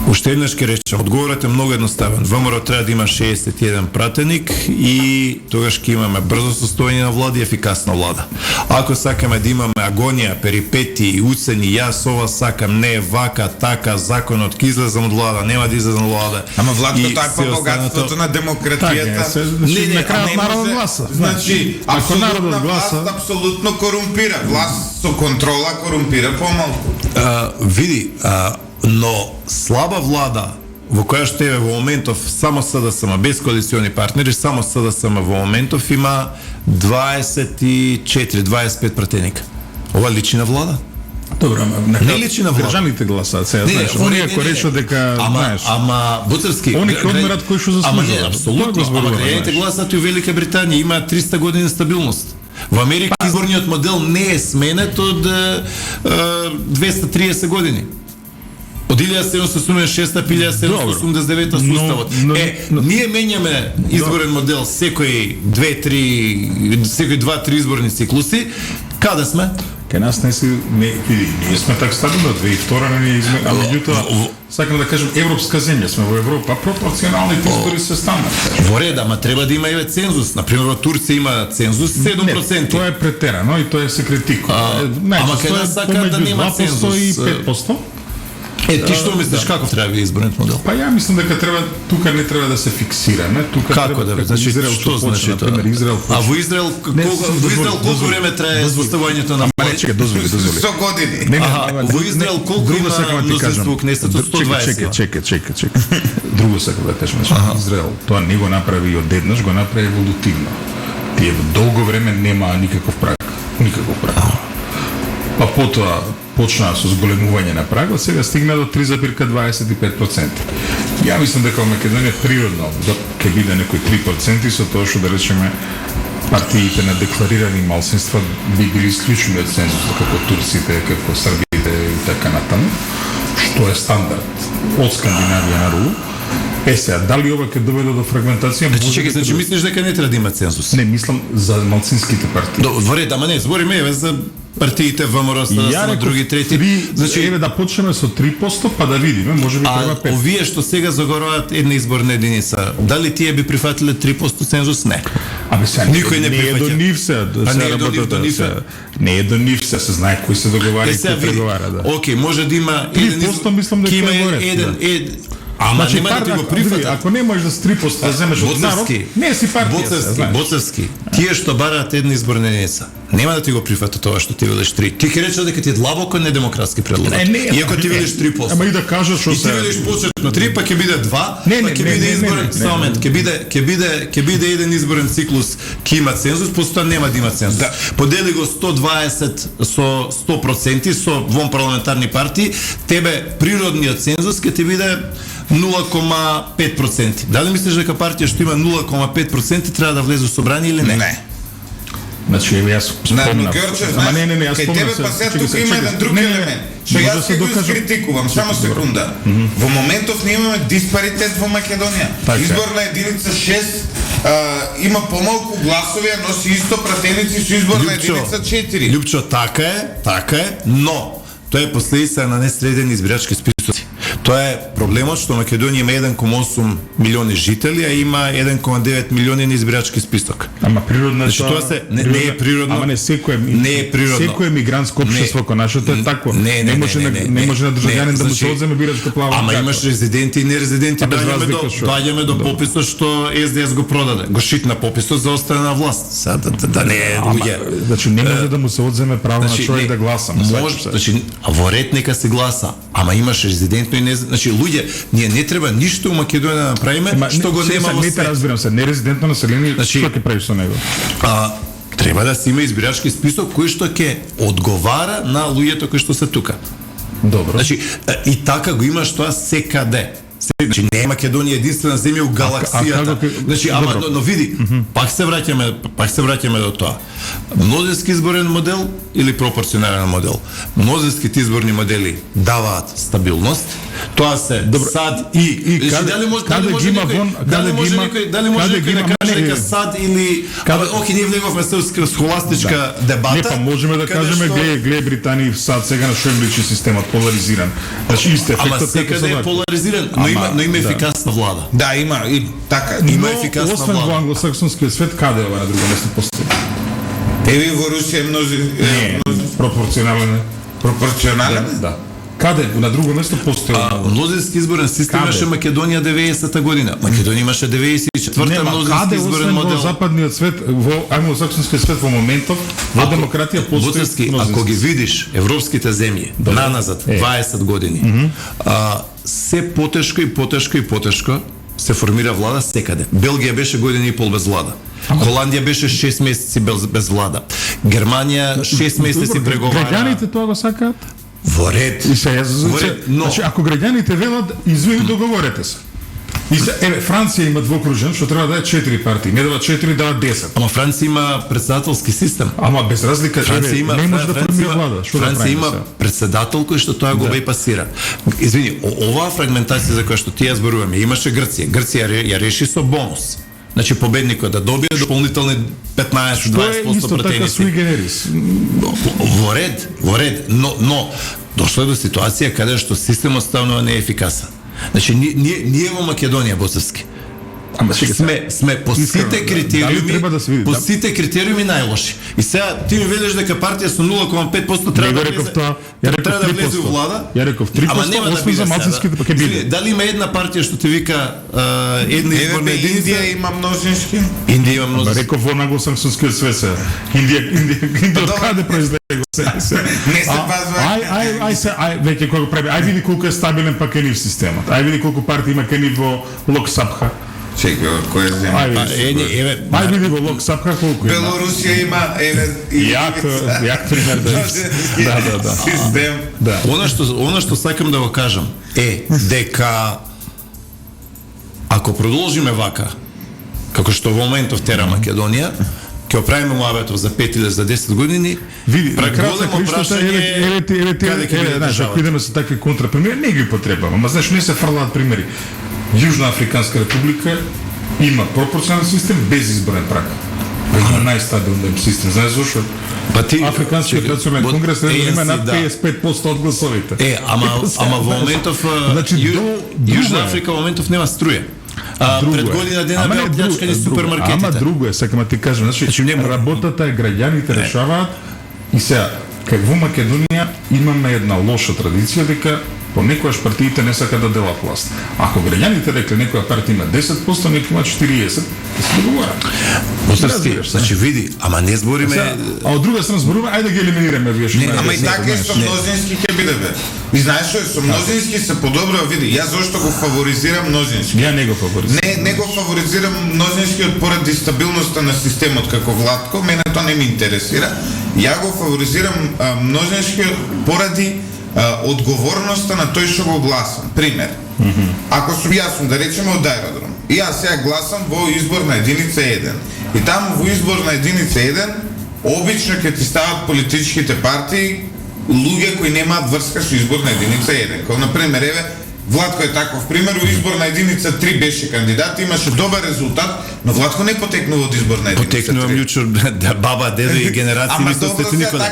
Уште еднаш ќе речем, одговорот е многу едноставен. ВМРО треба да има 61 пратеник и тогаш ќе имаме брзо состојање на влада и ефикасна влада. Ако сакаме да имаме агонија, перипети, уцени, јас ова сакам, не вака, така, законот ќе излезам од влада, нема да излезам од влада. Ама владото е по богатството на демократијата. На крајот народот гласа. Значи, ако народот власт гласа, апсолутно корумпира. Власт со контрола корумпира помалку. Види, но слаба влада во која што е во моментов само СДСМ без коалициони партнери, само СДСМ во моментов има 24-25 пратеника. Ова личи на влада? добро, не личи на влада. Граѓаните гласаат, сега знаеш, они ако речат дека знаеш. Ама Буцевски, они ќе одмерат кој што заслужува. Ама не, апсолутно. Ама граѓаните гласаат и во Велика Британија, има 300 години стабилност. Во Америка изборниот модел не е сменет од 230 години. Од 1786-1789 суставот. Ние менјаме изборен модел секој 2-3 изборни циклуси. Каде сме? Кај нас не ние сме така стабилно, 2002 не ние изме, а меѓутоа сакам да кажем европска земја сме во Европа, пропорционалните избори се стандард. Во ред, ама треба да има и цензус. Например, во Турција има цензус 7%. Не, тоа е претерано и тоа се критикува. Ама кај нас сакаат да нема цензус. И 5%. Ти што мислиш каков треба да биде изборниот модел? Па ја мислам дека треба тука не треба да се фиксираме, тука како да бе? Значи што значи тоа? А во Израел колку време трае составувањето на чека, дозволи. 100 години. Во Израел колку има мнозинство во Кнесетот? 120. Чека. Друго сакам да кажам, Израел тоа не го направи одеднаш, го направи еволутивно. Тие долго време нема никаков праг. Па потоа почнаа со зголемување на прагот, сега стигна до 3,25%. Ја мислам дека во Македонија природно ќе биде некои 3% со тоа што да речеме партиите на декларирани малцинства би били исклучени од цензусот, како турците, како србите и така натаму, што е стандард од Скандинавија на рулу. Сега, дали ова ќе доведе до фрагментација? Значи мислиш дека не треба да има цензус? Не, мислам за малцинските партии. Во ред, ама не, збориме за партиите ВМРО, на други трети. Значи еве да почнеме со 3%, па да видиме, можеби треба 5%. Овие што сега заговораат една изборна единица, дали тие би прифатиле 3% цензус? Не. Никој не прифаќа. Не е до нив се, не е до нив се, се знае кои се договара и кои преговара, да. Океј, може да има 3% мислам дека е Ама значи, нема да ти го прифатат. Ако не можеш да с 3% да земеш од народ, не си партија. Боцевски, тие што бараат една изборна единица, нема да ти го прифатат тоа што ти велиш 3. Ти ќе речеш дека ти е длабоко недемократски предлог. Иако ти велиш 3%. Ама и да кажеш што се. И ти велиш почетно 3, па ќе биде 2, па ќе биде изборен момент, ќе биде еден изборен циклус, ќе има цензус, постоја нема да има цензус. Подели го 120 со 100% со вонпарламентарни партии, тебе природниот цензус ќе ти биде 0,5%. Дали мислиш дека партија што има 0,5% треба да влезе во собрание или не? Не. Значи, јас спомнам. Ама не, јас спомнам. Кај тебе па сега тука има еден друг елемент. Што јас ќе го искритикувам, само секунда. Во моментов ние имаме диспаритет во Македонија. Изборна единица 6 има помалку гласови, а носи исто пратеници со изборна единица 4. Лјупчо, така е, но тоа е последица на несредени избирачки списоци. Тоа е проблемот што Македонија има 1,8 милиони жители, а има 1,9 милиони на избирачки список. Ама природно е тоа не е природно. Ама не е природно. Секој емигрантско општество кон нашето е такво. Не може на државјанин да му се одземе бирачка плава. Ама имаш резиденти и нерезиденти, доаѓаме до пописот што СДС го продаде. Го шитна пописот за остане на власт. Да не е луѓе. Значи не може да му се одземе право на човек да гласа. Значи во ред нека се гласа, ама имаш резидентно и не, значи луѓе, ние не треба ништо у Македонија да направиме што го нема во свет. Не разбирам се, нерезидентно население, што ќе правиш со него? Треба да се има избирачки список кој што ќе одговара на луѓето кои што се тука. Добро. Значи и така го имаш тоа секаде. Значи не е Македонија единствена земја у галаксијата. Значи, ама но види, пак се враќаме до тоа. Мнозински изборен модел или пропорционален модел? Мнозинските изборни модели даваат стабилност. Тоа се САД и дали може некој да каже дека САД или оке ние влеговме се схоластичка дебата. Не, па можеме да кажеме гледа Британија и САД сега на што им личи системот поларизиран. Значи исто ефектот како секаде е поларизиран, но има ефикасна влада. Да, има и така. Има ефикасна влада. Освен во англосаксонскиот свет, каде е ова на друго место постои? Еви во Русија Не, пропорционален. пропорционален. Да. Каде на друго место постои? Мнозински изборен систем имаше Македонија 90-та година. Македонија имаше 94-та мнозински изборен модел. Во западниот свет, во англосаксонскиот свет во моментов, во демократија постои. Ако ги видиш европските земји наназад 20 години, се потешко се формира влада секаде. Белгија беше година и пол без влада. Холандија беше 6 месеци без влада. Германија 6 месеци преговара. Граѓаните тоа го сакаат? Во ред. Но значи ако граѓаните велат, извини договорете се. И еве Франција има двокружен, што треба да е 4 партии, не дава 4, дава 10. Ама Франција има председателски систем. Ама без разлика, не може да формира влада. Што Франција има председател кој што тоа го бајпасира. Извини, оваа фрагментација за која што ти ја зборуваме, имаше Грција. Грција ја реши со бонус. Значи победникот да добие дополнителни 15-20% пратеници. Во ред, но дошло е до ситуација каде што системот ставно не е ефикасен. Значи ние во Македонија боцевски сме по сите критериуми, по сите критериуми најлоши. И сега ти ми велиш дека партија со 0,5% треба да влезе во влада. Ја реков 3%, освен за малцинските пакети. Дали има една партија што ти вика една изборна единица? Индија има мнозински. Индија има мнозински. Реков во англосаксонскиот свет се. Индија од каде произлезе? Не се пазва. Ај веќе кога прави. Ај види колку е стабилен пакенив системот. Ај види колку партии има кенив во Локсапха. Чекай, која земја? Ај види во Локсапха колку има. Белорусија има Јак пример да. Систем. Да. Она што сакам да го кажам е дека ако продолжиме вака, како што во моментов тера Македонија, ќе оправиме муабетов за 5 или за 10 години, види, преголемо прашање знаеш, ако идеме со такви контрапримери, не ги потребаме, ама знаеш, не се фрлаат примери. Јужна Африканска република има пропорционален систем без изборен праг. Има најстабилен систем. Знаеш зашто? Африканскиот национален конгрес има над 55% од гласовите. Ама во моментов Јужна Африка во моментов нема струја. Пред година дена беа плячкани супермаркетите. Ама друго е, сакам да ти кажам, значи работата е граѓаните решаваат и сега како во Македонија имаме една лоша традиција дека понекогаш партиите не сакаат да делат власт. Ако граѓаните рекле некоја партија има 10%, некоја има 40%, се договара. Значи види, ама не збориме. А од друга страна збориме, ајде да ги елиминираме вие. Ама и така и со мнозински ќе биде бе. И знаеш што, со мнозински се подобро види. Јас зошто го фаворизирам мнозински? Ја не го фаворизирам. Не го фаворизирам мнозинскиот поради стабилноста на системот како Владко, мене тоа не ми интересира. Ја го фаворизирам мнозинскиот поради одговорноста на тој што го гласам. Пример. Ако сум јас да речеме од аеродром, и јас сега гласам во изборна единица 1. И таму во изборна единица 1 обично ќе ти стават политичките партии луѓе кои немаат врска со изборна единица 1. Како на пример еве Владко е таков пример, во изборна единица 3 беше кандидат, имаше добар резултат, но Владко не потекнува од изборна единица 3. Потекнува Лјучо, баба, дедо и генерации ми со Стефаникова.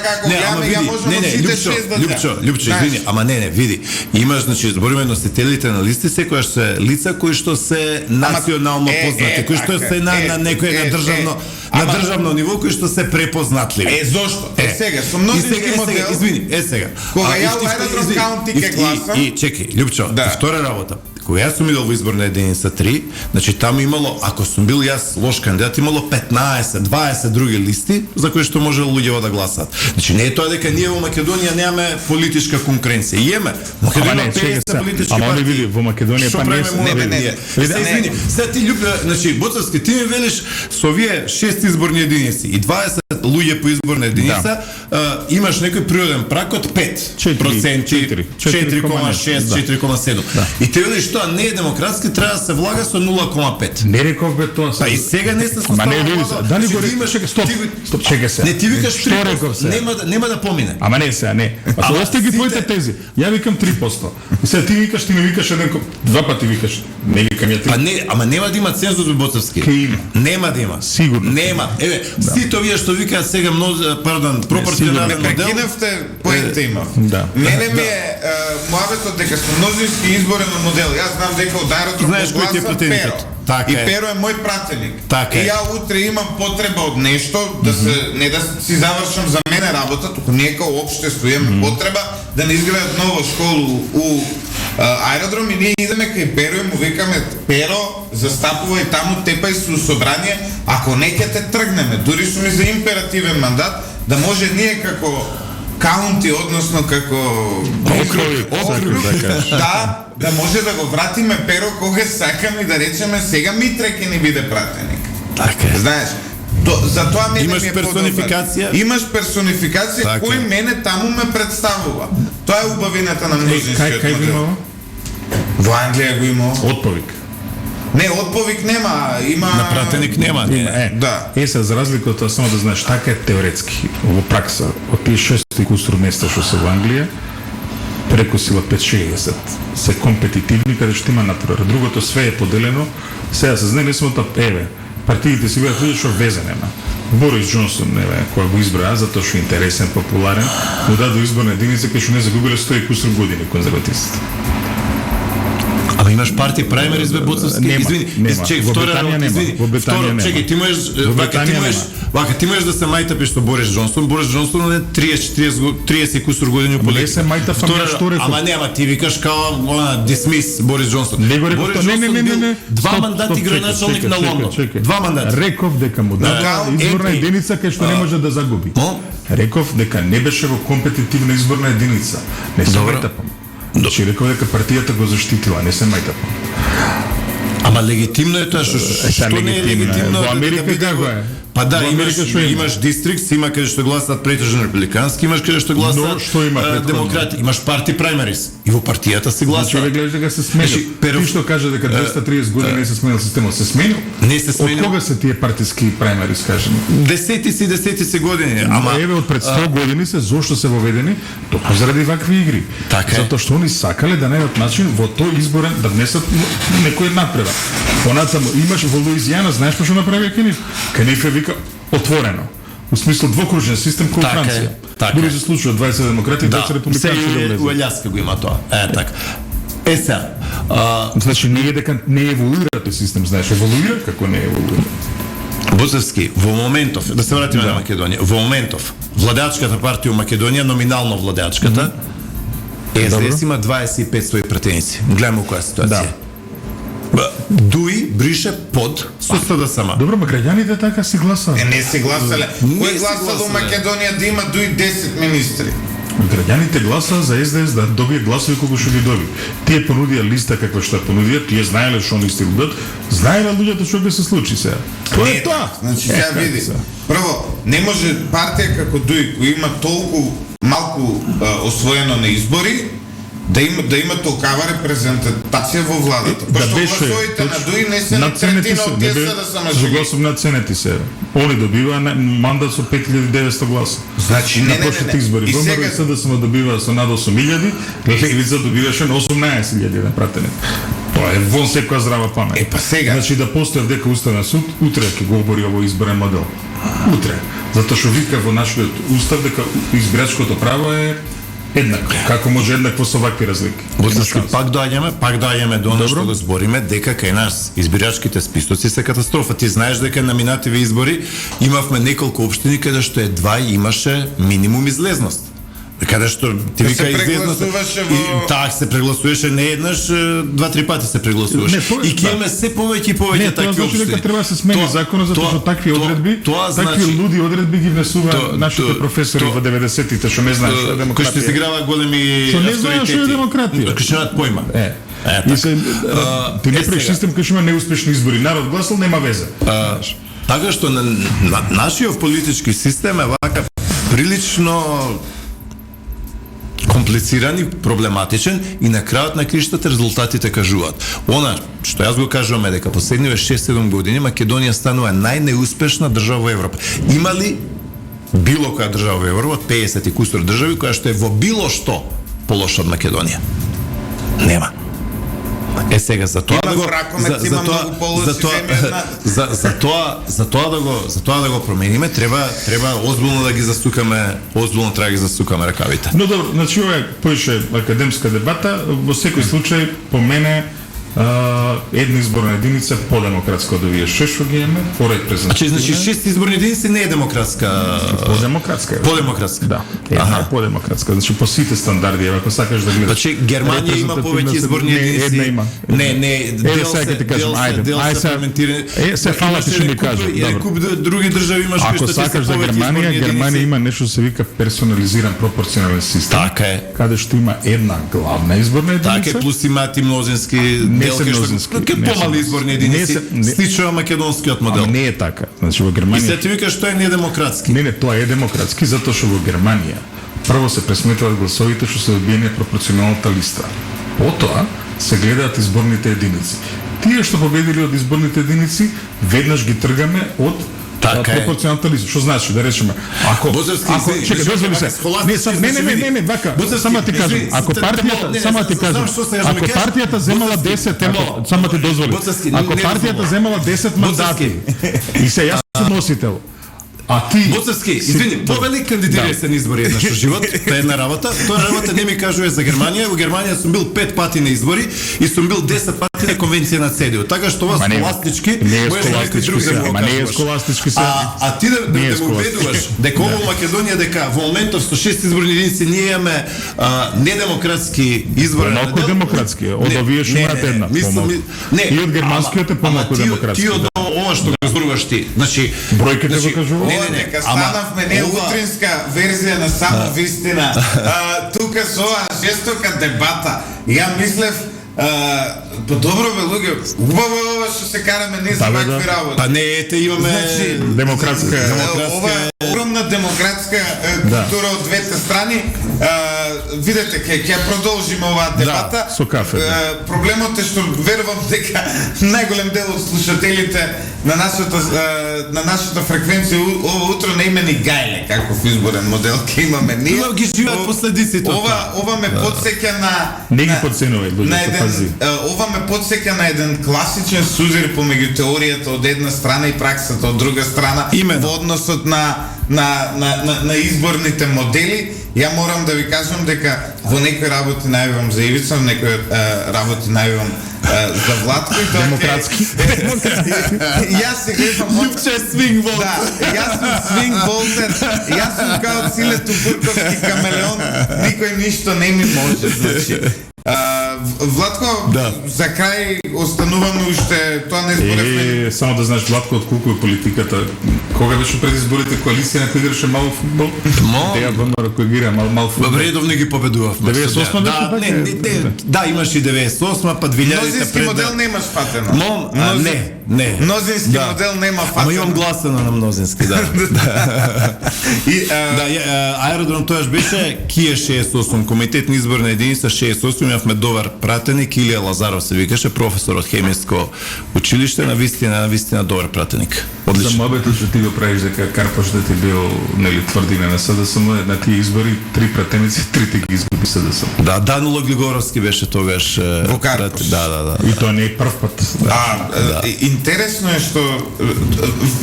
Лјупчо, извини, ама не, види. Имаш, значи, збориме носителите на листи, секојаш се лица кои што се национално познати, кои што се на некој на државно ниво, кои што се препознатливи. Зошто? Сега, со мнозински модел. Извини, сега. Кога ја во аеродром каунти ке гласам. И чекај, Лјупчо, втора работа. Кога јас сум идел во изборна единица 3, значи таму имало, ако сум бил јас лош кандидат, имало 15-20 други листи за кои што можело луѓето да гласаат. Значи не е тоа дека ние во Македонија немаме политичка конкуренција. Имаме. Македонија 50 политички партии. Ама не види во Македонија па не. Сега ти Лјупчо, значи Боцевски, ти ми велиш со овие 6 изборни единици и 20 луѓе по изборна единица, имаш некој природен прак од 5%, 4,6, 4,7. И ти видиш тоа не е демократски, треба да се влага со 0,5. Не реков бе тоа. Па и сега не се Ама не види се. Дали го имаш стоп, чекај се. Не ти викаш Што 3%, реков се? нема да помине. Ама не сега, не. А сега сте ги твоите тези. Ја викам 3%. И сега ти ми викаш еден два пати викаш. Не викам ја 3. Па не, ама нема да има цензус во Боцевски. Ке има. Нема да има. Сигурно. Нема. Еве, сите овие што викаат сега пропорционален модел. Прекинавте, поента имав. Да. Мене ми е муабетот дека сме мнозински изборен модел. Јас знам дека од аеродром Знаеш кој ти е гласам пратеникот? Перо. Така И е. Перо е мој пратеник. Така И е. ја утре имам потреба од нешто, да се не да си завршам за мене работа, туку ние као општество имаме потреба да не изградат нова школа у аеродром и ние идеме кај Перо и му викаме: Перо, застапува и таму тепај со собрание, ако не ќе те тргнеме. Дури сум и за императивен мандат, да може ние како каунти, односно како округ, да може да го вратиме Перо кога сакаме и да речеме сега Митре ќе ни биде пратеник. Така е. Знаеш, за тоа мене Имаш ми е персонификација? подобар. Имаш персонификација Така кој е. мене таму ме представува. Тоа е убавината на мнозинскиот Кај го модел. имало? Во Англија го има. Отповик. Не, отповик нема, има На пратеник нема. Не. Да. Сега, за разлика од тоа, само да знаеш, така е теоретски. Во пракса, од тие 600 и кусур места што се во Англија, преку сила 5-60 се компетитивни, каде што има натпревар. Другото све е поделено. Сега се знае не само тоа, еве, партиите си бидат луѓе што везе нема. Борис Џонсон, еве, кој го избра, затоа што е интересен, популарен, му даде изборна единица кај што не загубиле 100 и кусур години конзервативците. Ама имаш партија праймерис бе Боцевски? Нема, Извини, нема. чекай, Во втора Британија работа, нема. извини. Во Британија Второ, нема. чекай, ти можеш, Британија ти можеш да се мајтапиш со Борис Џонсон. Борис Џонсон е 30 и кусур години у Ама не политика. се мајтафам, ја што реков. Ама нема, ти викаш као дисмис Борис Џонсон. Не го реков Борис тоа. Не. Џонсон бил два Стоп, мандати стоп, градоначалник чекај, на чекај, Лондон. чекај. Два мандати. Реков дека му дава изборна епи. единица кај што не може да загуби. Мо? Реков дека не беше во компетитивна изборна единица. Не се Добро. мајтапам. Значи реков дека партијата го заштитила, не се мајтапам. Ама легитимно е тоа што не е легитимно Во Америка биде како е? Па да, Во Америка што има? имаш дистрикт, има каде што гласаат претежно републикански, имаш каде што Но гласаат што има претходно? демократи, имаш парти праймерис. И во партијата се гласа. Човек гледаш дека се сменил. Значи, Перов- Ти што кажа дека 230 години не се сменил системот, се сменил? Не се сменил. Од кога се тие партиски праймери, скажи ми? Десети си години, ама Еве од пред 100 години се зошто се воведени, токму заради вакви игри. Така е. Затоа што они сакале да најдат начин во тој изборен да внесат некој напредок. Понатаму имаш во Луизијана, знаеш што направи Кениф? Кениф е вика отворено. У смислу двокружен систем кој Така е, Франција. така Дури е. се случува 20 демократи и 20 се републиканци да у влезат. Елјаска го има тоа. Така. Сега, Значи не е дека не еволуира тој систем, знаеш, еволуира како не еволуира. Боцевски, во моментов, да се вратиме на Македонија, во моментов, владеачката партија у Македонија, номинално владеачката, СДС има 25 своји пратеници. Гледаме у која ситуација. Дуи брише под со СДСМ. Добро, ма граѓаните така си гласаа. Не си гласале. Не Кој си гласал у гласале. Македонија да има дуи 10 министри? Граѓаните гласаа за СДС да добие гласови колку што ги доби. Тие понудија листа каква што ја понудија, тие знаеле што они ќе дадат, знаеле луѓето што ќе се случи сега. Тоа е тоа. Значи сега види. Прво, не може партија како ДУИ која има толку малку освоено на избори да има толкава репрезентација во владата. Да Пошто беше гласовите на ДУИ не се наценети третина од не тие бе- се да се за мажи. гласов наценети се. Они добиваа мандат со 5900 гласа. Значи На прошлите избори. И ВМРО сега се да се добива со над 8000, Левица добиваше на 18000 на пратене. Тоа е вон секоја здрава памет. Па сега. Значи да постои дека Уставен суд утре ќе го обори овој изборен модел. Утре. Затоа што вика во нашиот устав дека избирачкото право е еднакво. Како може еднакво со вакви разлики? Боцевски, пак доаѓаме до оно што го збориме, дека кај нас избирачките списоци се катастрофа. Ти знаеш дека на минативи избори имавме неколку општини каде што едва имаше минимум излезност. Каде што ти Да вика се излезност прегласуваше и во- так се прегласуваше не еднаш, 2-3 пати се прегласуваше. Не, тоа- И ќе да. имаме се повеќе и Не, повеќе тоа такви значи општини. дека треба да се смени законот затоа што такви одредби, такви луди одредби ги внесуваат нашите професори во 90-тите што не знаат што е кои што демократија. изиграва големи Што не знаеш што е демократија. Кои што немаат појма. И се, ти не е, правиш сега. систем кај што има неуспешни избори. Народ гласал, нема везе. Така што нашиот политички систем е вака прилично комплициран и проблематичен и на крајот на криштата резултатите кажуваат. Она што јас го кажувам е дека последниве 6-7 години Македонија станува најнеуспешна држава во Европа. Има ли било која држава во Европа, 50 и кусур држави, која што е во било што полоша од Македонија? Нема. Сега за тоа да го за тоа да го промениме треба озбилно да ги засукаме, озбилно треба да ги засукаме ракавите. Но добро, значи ова е поише академска дебата, во секој случај по мене една изборна единица по-демократска од овие 6 што ги имаме, порепрезентативна. Значи 6 изборни единици не е демократска. По-демократска. По-демократска. Да. Една е по-демократска. Значи по сите стандарди, ако сакаш да гледаш. Значи Германија има повеќе изборни единици. Една има. Не, дел се ферментирани. Се фала ти што ми кажа. Или куп други држави имаш кои што се сакаш за Германија има нешто се вика персонализиран пропорционален систем. Така е. Каде што има една главна изборна единица. Така е, плюс имаат и мнозински помали изборни единици, слично македонскиот модел. Не е така. Значи во Германија. И се ти викаш што е недемократски. Не, тоа е демократски затоа што во Германија прво се пресметуваат гласовите што се одбиени од пропорционалната листа. Потоа се гледаат изборните единици. Тие што победили од изборните единици веднаш ги тргаме од пропорционалната листа. Што значи да речеме? Ако чекај, дозволи се. Не, вака. Само ти кажам, ако партијата земала 10, само ти дозволи. Ако партијата земала 10 мандати и се јас сум носител, а ти Боцевски, извини, повелик кандидирај се на избори еднаш во живот, та една работа. Тоа работа не ми кажува за Германија. Во Германија сум бил 5 пати на избори и сум бил 10 пати на конвенција на ЦДУ. Така што ова схоластички, не е схоластички се. А ти да ме убедуваш дека во Македонија дека во моментов со 6 изборни единици ние имаме недемократски избори. Малку демократски, од овие што имаат една. И од германскиот е помалку демократски. Ти од ова што го зборуваш ти. Значи бројките го кажува. Нека станавме не утринска верзија на само вистина. Тука со оваа жестока дебата. Ја мислев добро бе луѓе, убаво е ова што се караме не за вакви работи. Па не, ете имаме демократска. Ова е огромна демократска култура од двете страни. Видете, ќе продолжиме оваа дебата. Со кафе. Проблемот е што верувам дека најголем дел од слушателите на нашата фреквенција ова утро не има ни гајле каков изборен модел ќе имаме ние. Ова ги живеат последиците. Ова ме потсеќа на не ги потценувај, пази. Ова ме потсеќа на еден класичен сузир помеѓу теоријата од една страна и праксата од друга страна во односот на изборните модели. Ја морам да ви кажам дека во некои работи најавам за Ивица, во некои работи најавам за Владко и тоа демократски. Јас се гледам Љупче свинг волтер. Да, јас сум свинг волтер. Јас сум као Циле Тупурковски камелеон. Никој ништо не ми може, значи. Владко, за крај остануваме уште тоа не зборевме. Само да знаеш, Владко, од колку е политиката, кога беше пред изборите коалиција на кој играше мал фудбал? Деја ВМРО кој игра мал фудбал. Редовно ги победував. 98 да, имаш и 98, па 2000 Мнозински модел немаш фатено. Не. Мнозински модел нема фатено. Ама имам гласено на мнозински, да. Аеродром тоаш беше Кија 68, комитетни изборна единица 68, имавме добар пратеник, Илија Лазаров се викаше, професор од хемиско училиште, на вистина добар пратеник. Одлично. За мобето што ти го правиш дека Карпош да ти бил нели тврдина на СДСМ, на тие избори 3 пратеници, 3 ги изгуби СДСМ. Да, Данило Глигоровски беше тогаш во Карпош. Да. И тоа не е прв пат. Интересно е што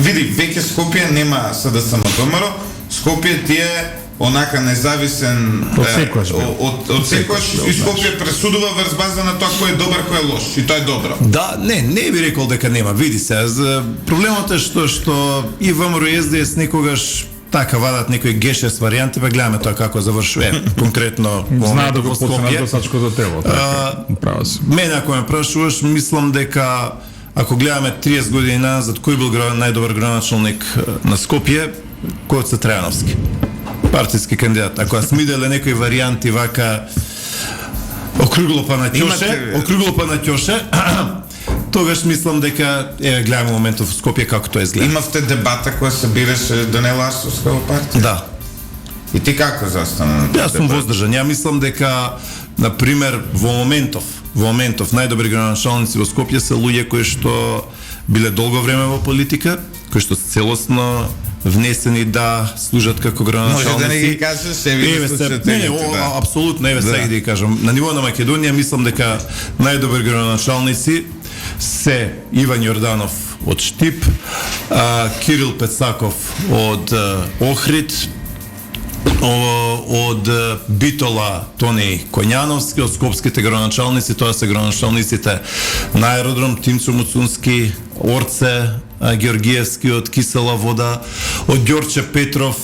види, веќе Скопје нема СДСМ ВМРО, Скопје ти е онака независен од секојаш и Скопје пресудува врз база на тоа кој е добар, кој е лош и тоа е добро. Да, не би рекол дека нема. Види се, проблемот е што и ВМРО и СДС некогаш така вадат некои гешес варијанти, па гледаме тоа како завршува конкретно знаат да го потсенат гласачкото тело. Право си. Мене ако ме прашуваш, мислам дека ако гледаме 30 години назад, кој бил најдобар градоначалник на Скопје, Којоце Трајановски. Партиски кандидат. Ако јас виделе некои варијанти вака округло па на ќоше, тогаш мислам дека гледаме моментов в Скопје како тоа изгледа. Имавте дебата која се бираше Даниела Арсовска во партија? Да. И ти како застана? Јас сум воздржан. Ја мислам дека на пример во моментов најдобри градоначалници во Скопје се луѓе кои што биле долго време во политика, кои што целосно внесени да служат како градоначалници. Може да не ги кажеш, Не, апсолутно, сега да ги кажам. На ниво на Македонија мислам дека најдобри градоначалници се Иван Јорданов од Штип, Кирил Пецаков од Охрид, од Битола Тони Коњановски, од скопските градоначалници, тоа се градоначалниците на аеродром Тимчо Муцунски, Орце Георгиевски од Кисела вода, од Ѓорче Петров,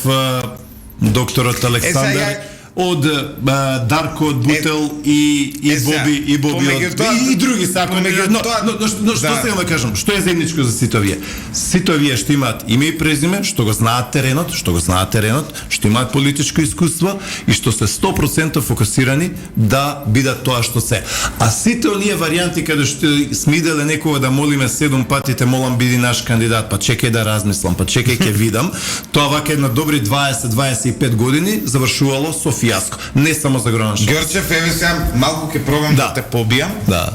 докторот Александар, од Дарко од Бутел и Боби и други сакам. Но што сега да кажам, што е заедничко за сите овие? Сите овие што имаат име и презиме, што го знаат теренот, што имаат политичко искуство и што се 100% фокусирани да бидат тоа што се. А сите оние варијанти каде што сме иделе некога да молиме 7 пати те молам биди наш кандидат, па чекај да размислам, па чекај ќе видам, тоа вака една добри 20-25 години завршувало со фијаско. Не само за градоначалници. Ѓорчев, еве сега малку ќе пробам да те побијам.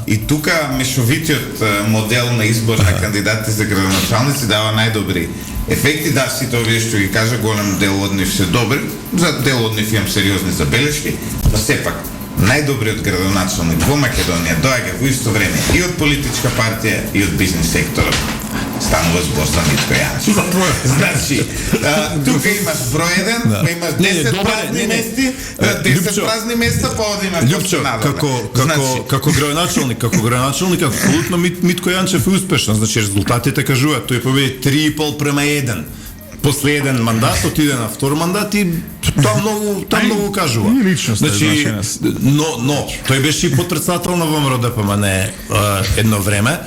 И тука мешовитиот модел на избор на кандидати за градоначалници дава најдобри ефекти. Да, сите овие што ги кажа, голем дел од нив се добри, за дел од нив имам сериозни забелешки, но сепак најдобриот градоначалник во Македонија доаѓа во исто време и од политичка партија и од бизнес секторот. Станува збор за Митко Јанчев. Значи, тука имаш број 1, имаш 10 празни мести, 10 празни места, па одиме Љупчо, како градоначалник, апсолутно Митко Јанчев е успешен. Значи, резултатите кажуваат, тој победи 3,5:1. После еден мандат отиде на втор мандат и тоа многу кажува. Значи, но тој беше и подпредседател на ВМРО ДПМН едно време,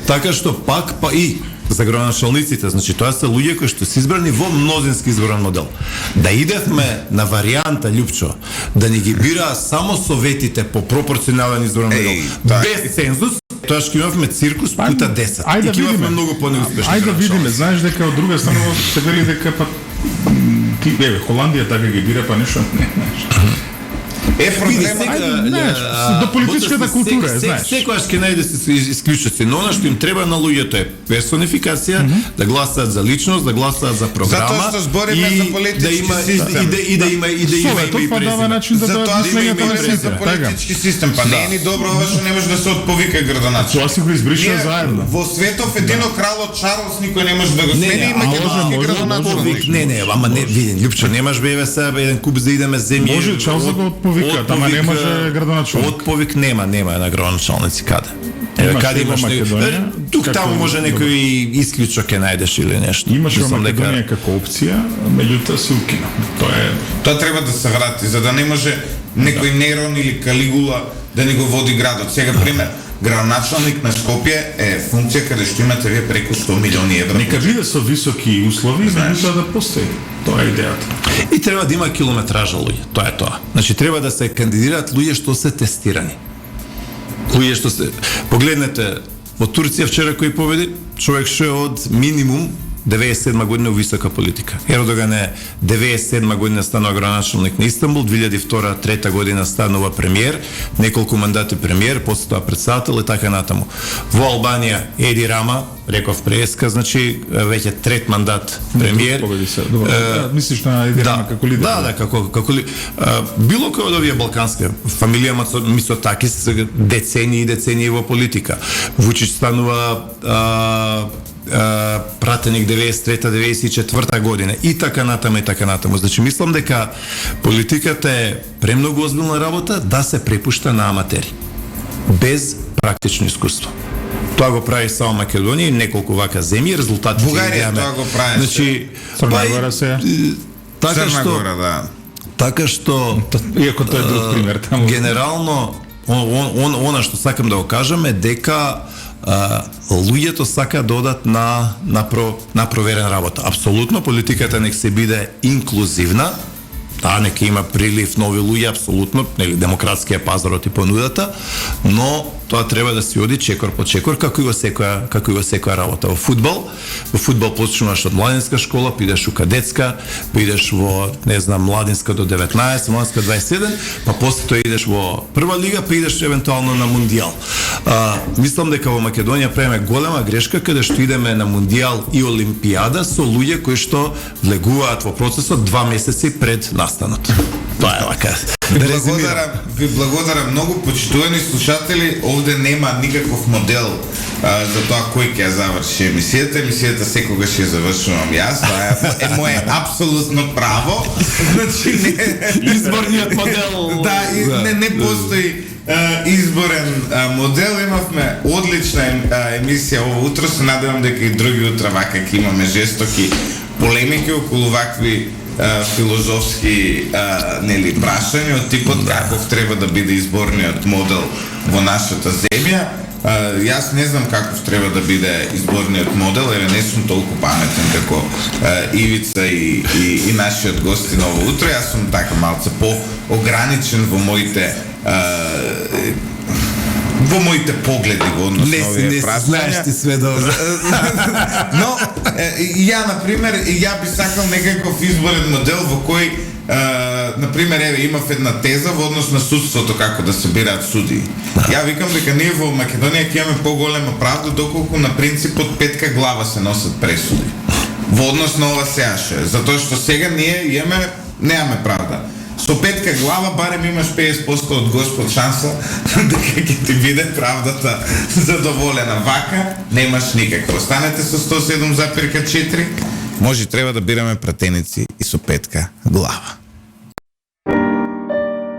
така што пак и за градоначалниците, значи тоа се луѓе кои што се избрани во мнозински изборен модел. Да идевме на варијанта, Љупчо, да ни ги бира само советите по пропорционален изборен модел, без цензус, тоа што имавме циркус пута 10. И ќе имавме многу понеуспешни. Ајде да видиме, знаеш дека од друга страна се вели дека па Холандија така ги бира, па нешто не знаеш. До политичката култура, знаеш. Секојаш ќе најде се исклучоци, но она што им треба на луѓето е персонификација, да гласаат за личност, да гласаат за програма. Затоа што збориме за политички систем. И да има и презиме. Затоа што збориме за политички систем, па не е ни добро ова што не може да се отповика градоначалник. Тоа си го избриша заедно. Во светов едино кралот Чарлс никој не може да го смени и македонски градоначалник. Не, ама не, виден, Љупчо, немаш беве сега еден куп за идеме земји. Може Чарлс да го отповика, ама не може градоначалник. Отповик нема на градоначалници каде. Каде имаш тук таму може некој исклучок ќе најдеш или нешто. Имаш во Македонија како опција, меѓутоа се укина. Тоа треба да се врати, за да не може некој Нерон или Калигула да ни го води градот. Сега пример, градоначалник на Скопје е функција каде што имате вие преку 100 милиони евра. Нека биде со високи услови, меѓутоа да постои. Тоа е идејата. И треба да има километража луѓе. Тоа е тоа. Значи треба да се кандидираат луѓе што се тестирани. Луѓе што се погледнете во Турција вчера кој победи, човек што е од минимум 97 година у висока политика. Ердоган е 97 година станува градоначалник на Истанбул, 2002-2003 година станува премиер, неколку мандати премиер, после тоа председател и така натаму. Во Албанија Еди Рама, реков преска, значи веќе трет мандат премиер. Мислиш на Еди Рама како лидер? Да, како било кој од овие балкански фамилија Мицотакис децении и децении во политика. Вучич станува пратеник 93-94 година и така натаму. Значи мислам дека политиката е премногу озбилна работа да се препушта на аматери без практично искуство. Тоа го прави само Македонија и неколку вака земји, резултатите Бугарија тоа го прави. Значи Црна Гора се. Така што иако тоа е друг пример таму. Генерално она што сакам да го кажам е дека луѓето сака да одат на проверена работа. Апсолутно политиката нек се биде инклузивна, Да, нека има прилив нови луѓе, апсолутно, нели демократскиот пазарот и понудата, но тоа треба да се оди чекор по чекор, како и во секоја работа. Во фудбал почнуваш од младинска школа, пидеш у кадетска, пидеш во, не знам, младинска до 19, младинска 21, па после тоа идеш во прва лига, па идеш евентуално на мундијал. Мислам дека во Македонија правиме голема грешка каде што идеме на мундијал и олимпијада со луѓе кои што влегуваат во процесот 2 месеци пред настанот. Тоа е вака. Ви благодарам многу, почитувани слушатели. Овде нема никаков модел за тоа кој ќе заврши емисијата. Емисијата секогаш ја завршувам јас. Тоа е мое апсолутно право. Значи не изборниот модел. Да, не постои изборен модел. Имавме одлична емисија ово утро. Се надевам дека и други утра вака ќе имаме жестоки полемики околу вакви филозофски нели прашања од типот каков треба да биде изборниот модел во нашата земја. Јас не знам каков треба да биде изборниот модел, еве не сум толку паметен како Ивица и нашиот гости на ово утро. Јас сум така малце по-ограничен во моите погледи во однос на овие прашања. Знаеш ти све добро. Но ја например, ја би сакал некаков изборен модел во кој например, еве имав една теза во однос на судството како да се бираат судии. Ја викам дека ние во Македонија ќе имаме поголема правда доколку на принципот петка глава се носат пресуди. Во однос на ова сеаше, затоа што сега ние немаме правда. Со петка глава барем имаш 50% од Господ шанса дека ќе ти биде правдата задоволена. Вака немаш никакво. Останете со 107,4. Може треба да бираме пратеници и со петка глава.